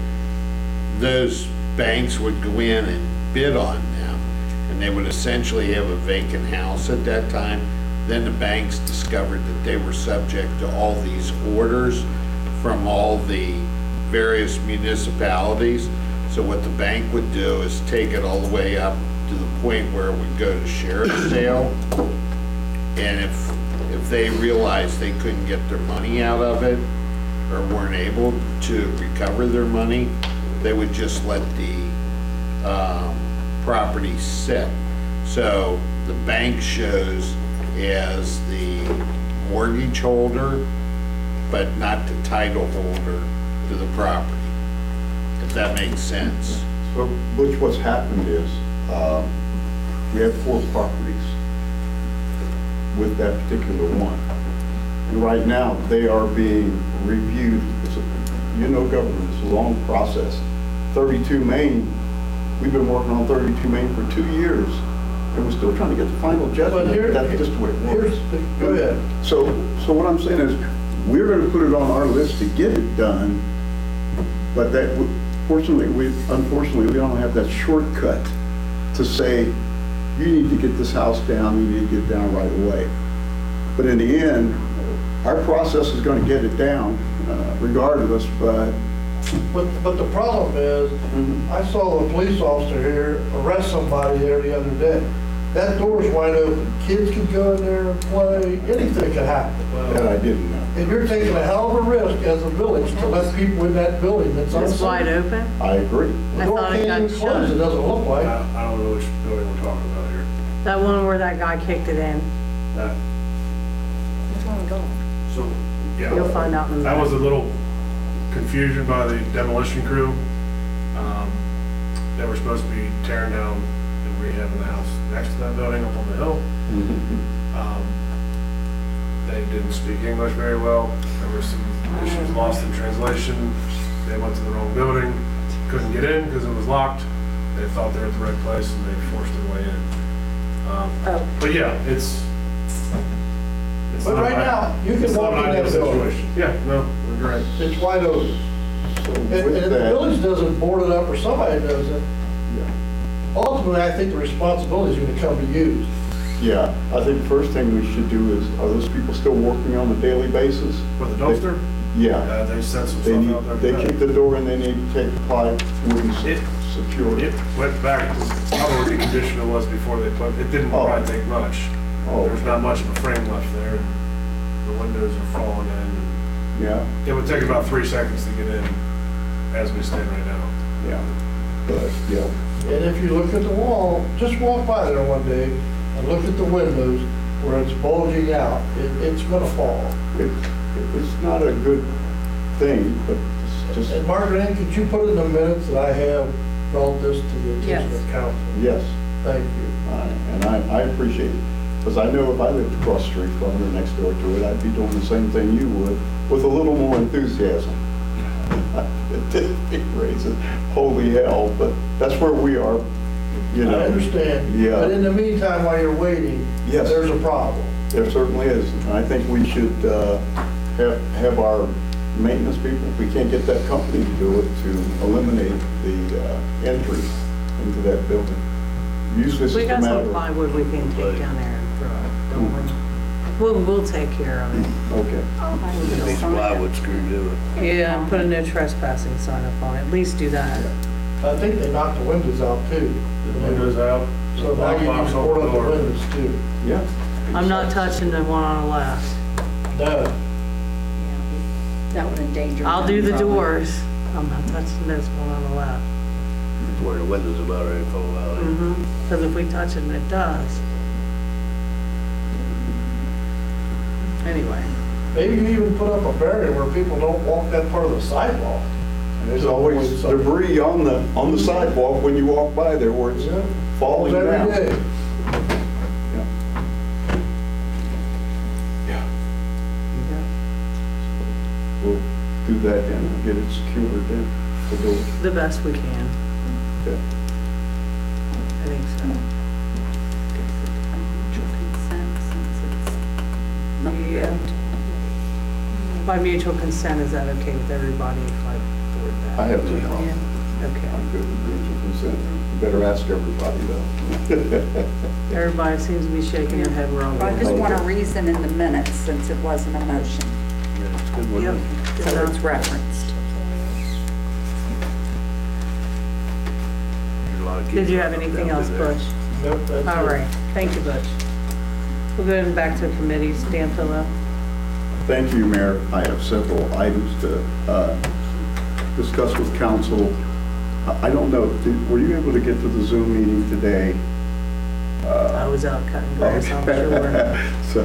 those banks would go in and bid on them, and they would essentially have a vacant house at that time. Then the banks discovered that they were subject to all these orders from all the various municipalities. So what the bank would do is take it all the way up to the point where it would go to sheriff's sale. And if they realized they couldn't get their money out of it or weren't able to recover their money, they would just let the property sit. So the bank shows as the mortgage holder, but not the title holder to the property, if that makes sense. So, Butch, what's happened is, we have 4 properties with that particular one. And right now, they are being reviewed. Government, it's a long process. 32 Main, we've been working on 32 Main for 2 years, and we're still trying to get the final judgment. That's just the way it works. Go ahead. So what I'm saying is, we're going to put it on our list to get it done, but unfortunately, we don't have that shortcut to say, you need to get this house down, you need to get it down right away. But in the end, our process is going to get it down regardless, but the problem is, I saw a police officer here arrest somebody there the other day. That door's wide open. Kids could go in there and play. Anything could happen. that I didn't know. And you're taking a hell of a risk as a village to let people in that building that's unsafe. It's wide open? I agree. The I door thought it can't even got close, it shut. doesn't look like. I don't know which building we're talking about here. That one where that guy kicked it in. That, so, yeah. You'll find out in a minute. That was a little confusion by the demolition crew. They were supposed to be tearing down and rehabbing the house next to that building up on the hill. They didn't speak English very well. There were some issues lost in translation. They went to the wrong building, couldn't get in because it was locked. They thought they were at the right place and they forced their way in. But yeah, it's But not right an- now, you it's can not walk an in that ideal building. situation. Yeah, no, you're right. It's wide open. So And with if the that, village doesn't board it up or somebody does it, ultimately, I think the responsibility is gonna come to you. yeah, I think the first thing we should do is, are those people still working on a daily basis? For the dumpster, Yeah. they sent some They stuff need, out there. they kick the door and they need to take the pipe, wooden It- secure It it. went back to probably the condition it was before they put, it didn't Oh. probably take much. Oh. There's not much of a frame left there. The windows are falling in. Yeah, It would take about 3 seconds to get in as we stand right now. yeah, but, yeah. And if you look at the wall, just walk by there one day and look at the windows where it's bulging out, it's gonna fall. It's not a good thing, but it's just, And Margret, could you put in the minutes that I have brought this to the attention Yes. of council? yes, Thank you. and I appreciate it. Because I know if I lived across the street from it or next door to it, I'd be doing the same thing you would, with a little more enthusiasm. It didn't be raising holy hell, but that's where we are, you know. I understand. Yeah. But in the meantime, while you're waiting, Yes. there's a problem. There certainly is. And I think we should have our maintenance people, if we can't get that company to do it, to eliminate the entry into that building. Usually it's We just a got matter some of... plywood we can take down there and throw it, don't we? We'll take care of it. Okay. These plywood screwed to it. Yeah, and put a no trespassing sign up on it, at least do that. I think they knocked the windows out too. The windows out. So now you can board up the windows too. Yeah. I'm not touching the one on the left. No. That would endanger. I'll them do the probably. doors. I'm not touching this one on the left. Where the windows about ready to fall out. Because if we touch it, and it does. Anyway, Maybe you even put up a barrier where people don't walk that part of the sidewalk. And there's always debris on the sidewalk when you walk by there where it's Yeah. falling down. Every day. Yeah. We'll do that then, get it secured then, the door. the best we can. Okay. I think so. Yeah. By mutual consent, is that okay with everybody if I board that? I have no problem. Yeah? Okay. I'm good with mutual consent. You better ask everybody though. Everybody seems to be shaking their head, we're all I good. just want a reason in the minutes since it wasn't a motion, Yeah, it's good with Yep. it. so it's referenced. There's a lot of kids Did you have down anything else, through there. Butch? Nope, that's All it. right, thank you, Butch. We'll go back to committees. Dan Phillip. Thank you, Mayor. I have several items to discuss with council. I don't know, were you able to get to the Zoom meeting today? I was out cutting grass, I'm sure. So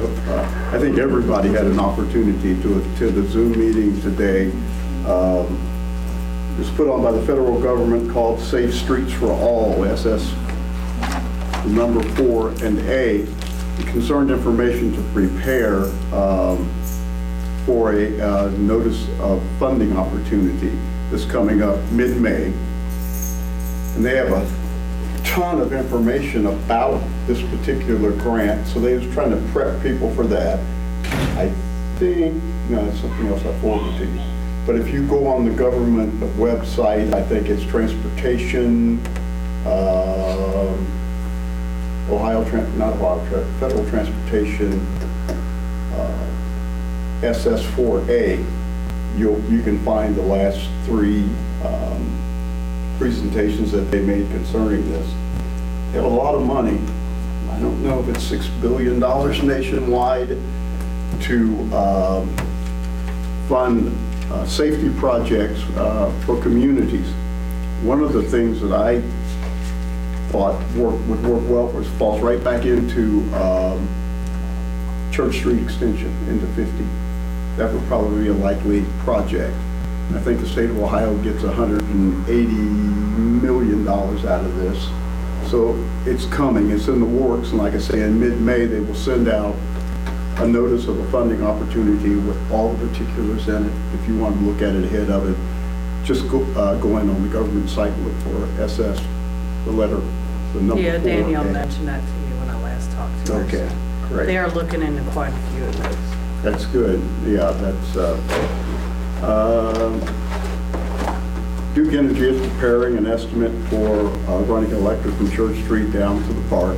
I think everybody had an opportunity to attend the Zoom meeting today. It was put on by the federal government called Safe Streets for All, SS number 4 and A. Concerned information to prepare for a notice of funding opportunity that's coming up mid-May. And they have a ton of information about this particular grant, so they was trying to prep people for that. I think, no, it's something else I forwarded to you. But if you go on the government website, I think it's transportation, Federal Transportation, SS4A, you can find the last 3 presentations that they made concerning this. They have a lot of money. I don't know if it's $6 billion nationwide to fund safety projects for communities. One of the things that I thought would work well for us falls right back into Church Street extension into 50. That would probably be a likely project. I think the state of Ohio gets $180 million out of this. So it's coming, it's in the works, and like I say, in mid-May, they will send out a notice of a funding opportunity with all the particulars in it. If you want to look at it ahead of it, just go in on the government site, look for SS, the letter, the number 4. Yeah, Danielle mentioned that to me when I last talked to her. Okay, great. They are looking into quite a few of those. That's good. Yeah, that's, Duke Energy is preparing an estimate for running electric from Church Street down to the park.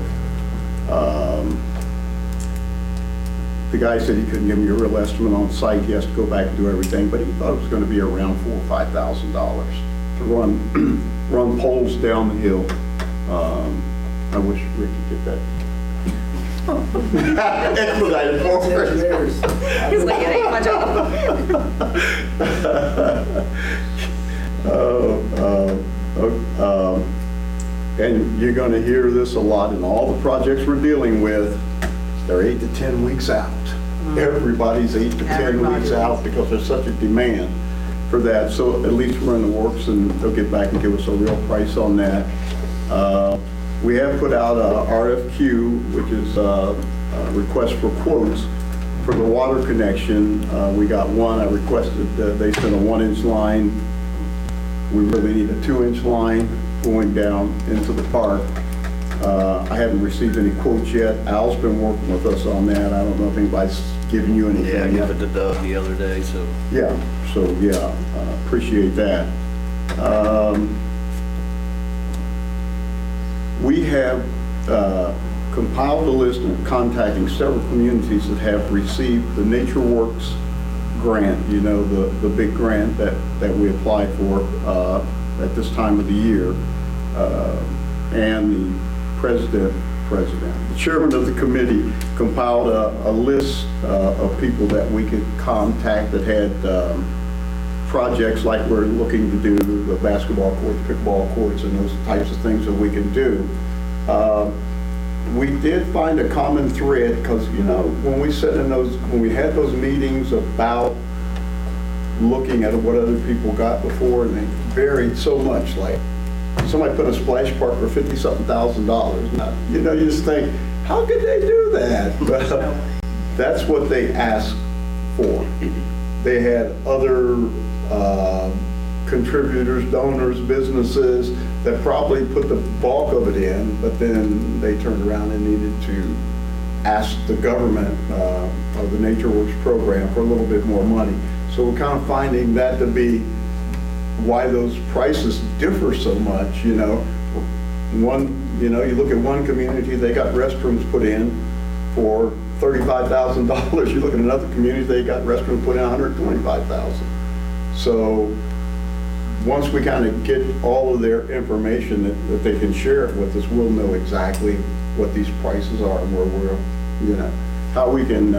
The guy said he couldn't give me a real estimate on site. He has to go back and do everything, but he thought it was going to be around $4,000 or $5,000 to run poles down the hill. I wish Rick could get that expedited for us. He's like, it ain't my job. And you're going to hear this a lot in all the projects we're dealing with. They're 8 to 10 weeks out. Everybody's 8 to 10 weeks out because there's such a demand for that. So at least we're in the works, and they'll get back and give us a real price on that. We have put out a RFQ, which is a request for quotes for the water connection. We got one. I requested they sent a 1-inch line. We really need a 2-inch line going down into the park. I haven't received any quotes yet. Al's been working with us on that. I don't know if anybody's given you anything. Yeah, I gave it to Doug the other day, so. Yeah, appreciate that. We have compiled a list of contacting several communities that have received the NatureWorks grant, you know, the big grant that we apply for at this time of the year. And the the chairman of the committee compiled a list of people that we could contact that had projects like we're looking to do the basketball courts, pickleball courts, and those types of things that we can do. We did find a common thread because, you know, when we had those meetings about looking at what other people got before, and they varied so much. Like somebody put a splash park for $50-something thousand. Now, you know, you just think, how could they do that? But that's what they asked for. They had other contributors, donors, businesses that probably put the bulk of it in, but then they turned around and needed to ask the government of the NatureWorks program for a little bit more money. So we're kind of finding that to be why those prices differ so much. You know, you look at one community, they got restrooms put in for $35,000. You look at another community, they got restrooms put in $125,000. So once we kind of get all of their information that they can share it with us, we'll know exactly what these prices are and where we're, you know, how we can,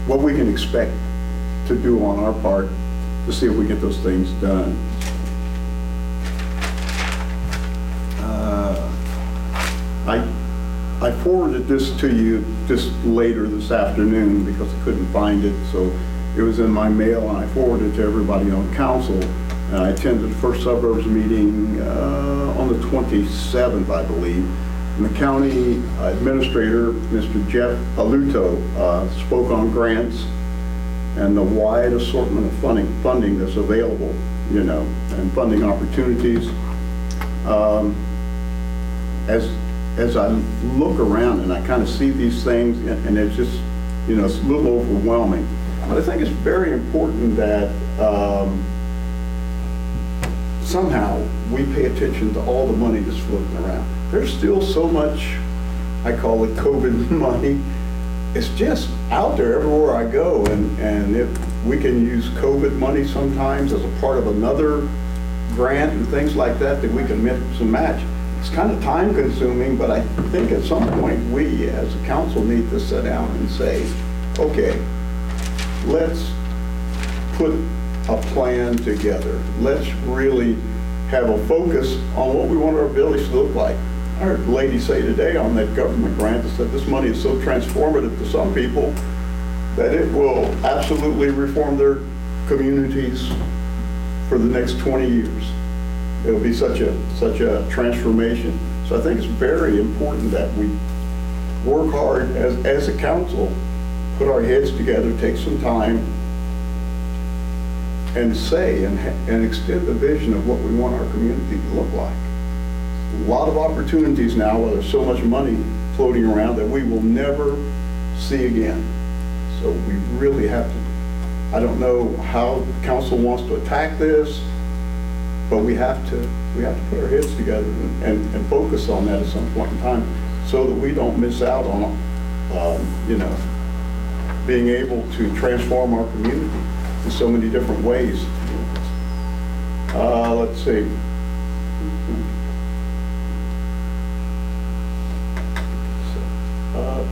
what we can expect to do on our part to see if we get those things done. I forwarded this to you just later this afternoon because I couldn't find it, so it was in my mail, and I forwarded it to everybody on council. And I attended the first suburbs meeting on the 27th, I believe. And the county administrator, Mr. Jeff Aluto, spoke on grants and the wide assortment of funding that's available, you know, and funding opportunities. As I look around and I kind of see these things, and it's just, you know, it's a little overwhelming. But I think it's very important that somehow we pay attention to all the money that's floating around. There's still so much, I call it COVID money. It's just out there everywhere I go, and if we can use COVID money sometimes as a part of another grant and things like that we can mix and match. It's kind of time consuming, but I think at some point we as a council need to sit down and say, okay, let's put a plan together. Let's really have a focus on what we want our village to look like. I heard a lady say today on that government grant that said this money is so transformative to some people that it will absolutely reform their communities for the next 20 years. It'll be such a transformation. So I think it's very important that we work hard as a council, put our heads together, take some time, and say and extend the vision of what we want our community to look like. A lot of opportunities now where there's so much money floating around that we will never see again. So we really have to, I don't know how council wants to attack this, but we have to put our heads together and focus on that at some point in time so that we don't miss out on, you know, being able to transform our community in so many different ways. Let's see.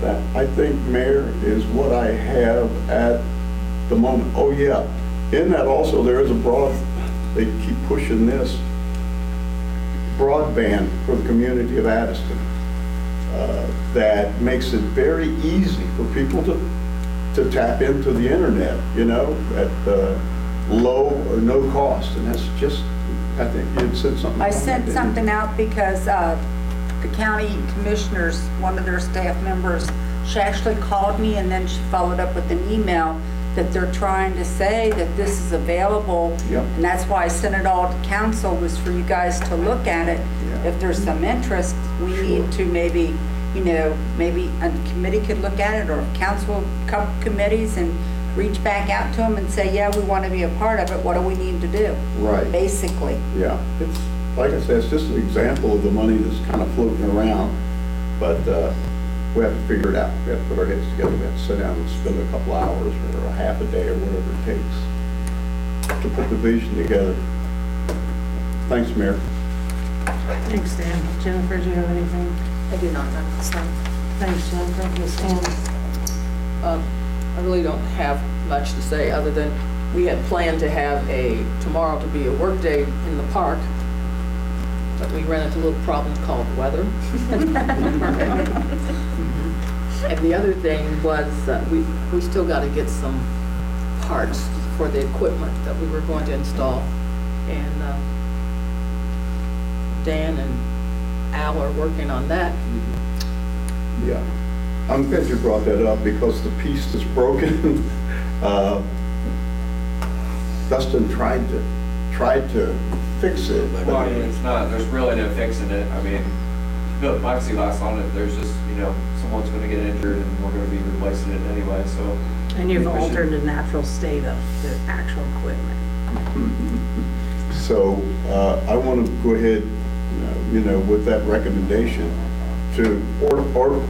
That I think, Mayor, is what I have at the moment. Oh yeah, in that also there is they keep pushing this broadband for the community of Addyston that makes it very easy for people to tap into the internet, you know, at low or no cost. And that's just, I think you had said something. I sent something out because the county commissioners, one of their staff members, she actually called me and then she followed up with an email that they're trying to say that this is available. Yep. And that's why I sent it all to council, was for you guys to look at it. Yeah. If there's some interest, we need to maybe, maybe a committee could look at it, or council, couple committees, and reach back out to them and say, yeah, we want to be a part of it. What do we need to do? Right. Basically. Yeah, it's, like I said, it's just an example of the money that's kind of floating around, but we have to figure it out. We have to put our heads together. We have to sit down and spend a couple hours or a half a day or whatever it takes to put the vision together. Thanks, Mayor. Thanks, Dan. Jennifer, do you have anything? I do not know this time. Thanks, Jennifer. Ms. Ann? I really don't have much to say, other than we had planned to have tomorrow to be a work day in the park, but we ran into a little problem called weather. And the other thing was we still got to get some parts for the equipment that we were going to install. And Dan and Al are working on that. Yeah, I'm glad you brought that up, because the piece that's broken, Dustin tried to fix it. Well, I mean, it's not, there's really no fixing it. I mean, built plexiglass on it, there's just, someone's gonna get injured and we're gonna be replacing it anyway, so. And you've altered the natural state of the actual equipment. So I want to go ahead, with that recommendation to order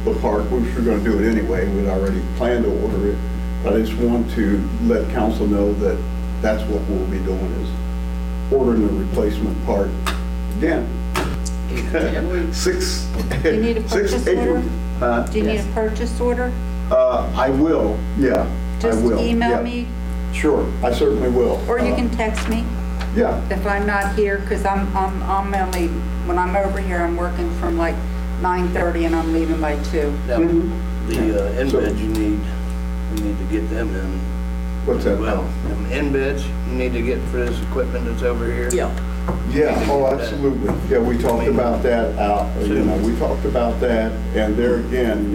the park, which we're going to do it anyway. We'd already planned to order it. But I just want to let council know that that's what we'll be doing, is ordering a replacement part. Again, Do you need a purchase order? Do you need a purchase order? I will, yeah. Just I will. email Yeah. me, Sure, I certainly will. or you can text me Yeah, if I'm not here, because I'm only, when I'm over here, I'm working from like 9:30 and I'm leaving by 2. Now, Mhm. the end beds you need to get them in. What's that? Well, them end beds you need to get for this equipment that's over here. Yeah. Yeah, oh, absolutely. Yeah, we talked about that out, we talked about that, and there again,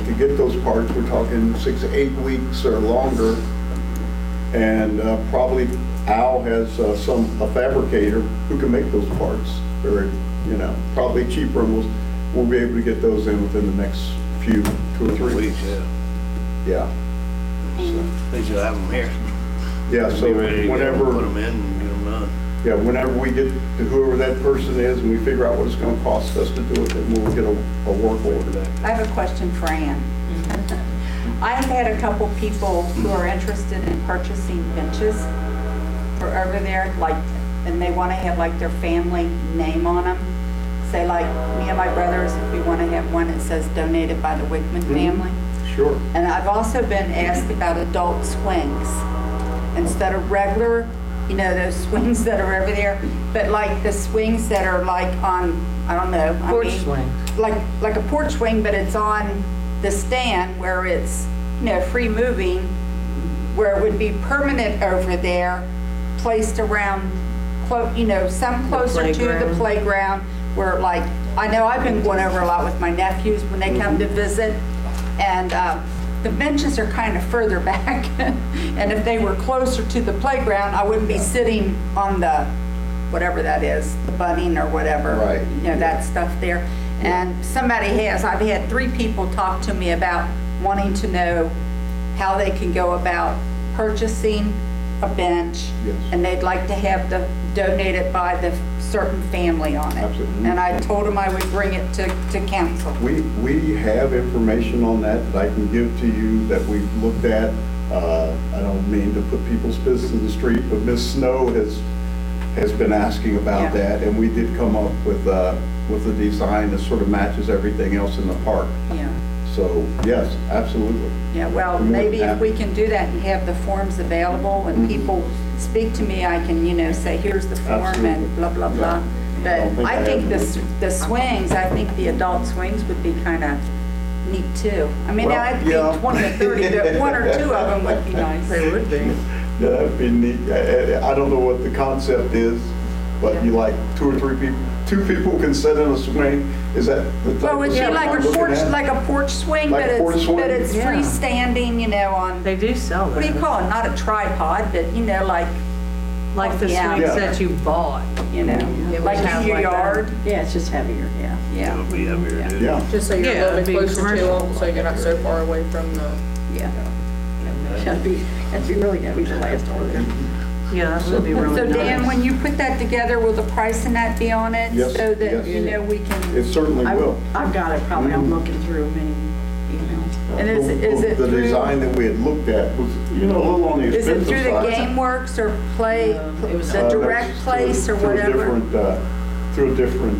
to get those parts, we're talking 6 to 8 weeks or longer. And probably Al has a fabricator who can make those parts, or, probably cheaper, and we'll be able to get those in within the next 2 or 3 Weeks, yeah. Yeah. At least you'll have them here. Yeah, so Be ready to whenever. put them in and get them done. Yeah, whenever we get to whoever that person is and we figure out what it's going to cost us to do it, then we'll get a work order. I have a question for Ann. I've had a couple people who are interested in purchasing benches for over there, and they want to have their family name on them. Say me and my brothers, if we want to have one that says donated by the Wickman family. Sure. And I've also been asked about adult swings. Instead of regular, those swings that are over there, but the swings that are on, I don't know. Porch swing. Like a porch swing, but it's on the stand where it's, free moving, where it would be permanent over there, placed around, some closer to the playground, where I know I've been going over a lot with my nephews when they come to visit, and the benches are kind of further back, and if they were closer to the playground, I wouldn't be sitting on the, whatever that is, the bunting or whatever. Right. That stuff there. And I've had 3 people talk to me about wanting to know how they can go about purchasing a bench, Yes. and they'd like to have donated by the certain family on it. Absolutely. And I told them I would bring it to council. We have information on that I can give to you that we've looked at. I don't mean to put people's business in the street, but Ms. Snow has been asking about that, and we did come up with a design that sort of matches everything else in the park. Yeah. So, yes, absolutely. Yeah, well, We're more than maybe if happy. we can do that and have the forms available, and people speak to me, I can, say, here's the form Absolutely. and blah, blah, blah. I But don't think I I think have the swings, I think the adult swings would be kind of neat too. I mean, Well, I'd yeah. think 20 or 30, but 1 or 2 of them would be nice. They would be. Yeah, that'd be neat. I don't know what the concept is, but you like 2 or 3 people, two people can sit in a swing? Is that the type Well, of it'd be stuff like we're a looking porch, at? like a porch swing, Like but a porch it's, swing? but it's Yeah. freestanding, you know, on, They do sell what do you those. call it? Not a tripod, but you know, like, Like the Yeah. swings Yeah. that you bought. you know, like have in your like that. yard. Yeah, it's just heavier, yeah. Yeah, It'll be heavier, dude. Yeah. Just so you're Yeah, a little it'd bit be closer to commercial. them, so you're not so far away from the. yeah. That'd be really heavy to last over there. Yeah, that would be really So nice. Dan, when you put that together, will the price and that be on it? Yes, So that, yes. you know, we can, It certainly will. I've got it, probably, I'm looking through many emails. and is it The through, design that we had looked at was, you know, a little on the is expensive it through the side. GameWorks or Play, It was- the Direct That's Place or through a whatever? different, through a different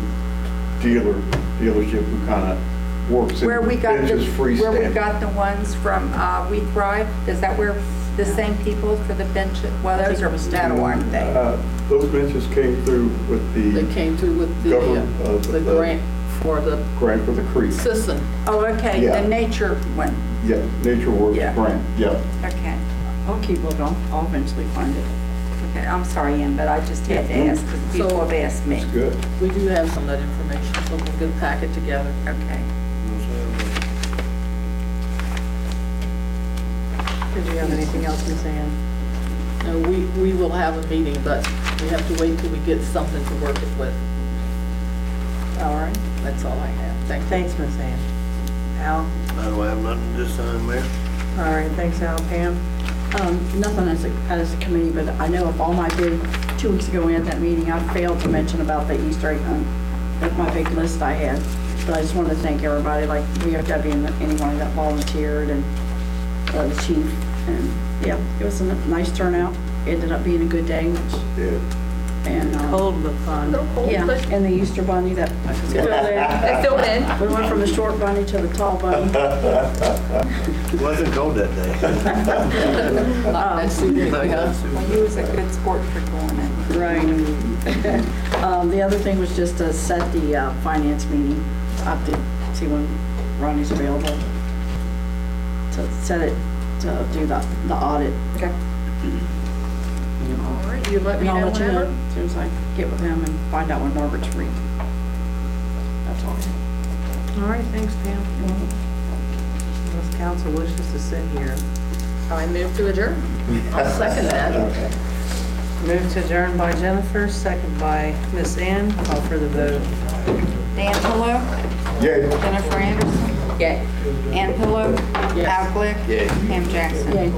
dealership who kind of works in Where we got the, benches where we freestanding. got the ones from We Thrive? Is that where the same people for the benches? Well, those are metal, aren't they? Those benches came through with They the came through with the Government, grant for the grant for the creek. Sisson. Oh, okay, Yeah. the nature one. Yeah, Nature Works Yeah. grant, yeah. Okay. I'll keep looking, I'll eventually find it. Okay, I'm sorry, Ann, but I just had to ask because people So- have asked me. It's good. We do have some of that information, so we'll get a packet together. Okay. Did you have anything else, Ms. Ann? No, we will have a meeting, but we have to wait till we get something to work it with. All right. That's all I have. Thank you. Thanks, Ms. Ann. Al? I don't have nothing this time, Mayor. All right, thanks, Al. Pam? Nothing as a committee, but I know of all my big, 2 weeks ago we had that meeting, I failed to mention about the Easter egg hunt. That's my big list I had. But I just wanted to thank everybody, like VFW and anyone that volunteered and the chief. And yeah, it was a nice turnout. Ended up being a good day. Yeah. And Cold but fun. yeah, and the Easter bunny that I was still there. They still in? We went from the short bunny to the tall bunny. It wasn't cold that day. That's super, Well, he was a good sport for doing it. Right. The other thing was just to set the finance meeting. I have to see when Ronnie's available to set it, to do the audit. Okay. All right, you let me And I'll know let you know whenever. as soon as I get with him and find out when Margaret's free. That's all. All right, thanks, Pam. Unless council wishes to sit here. I move to adjourn. I'll second that. Move to adjourn by Jennifer, second by Ms. Ann. Call for the vote. Dan Pillow, Yeah. Jennifer Anderson, Yay. Ann Pillow, Yes. Al Glick, Yay. Pam Jackson. Yay.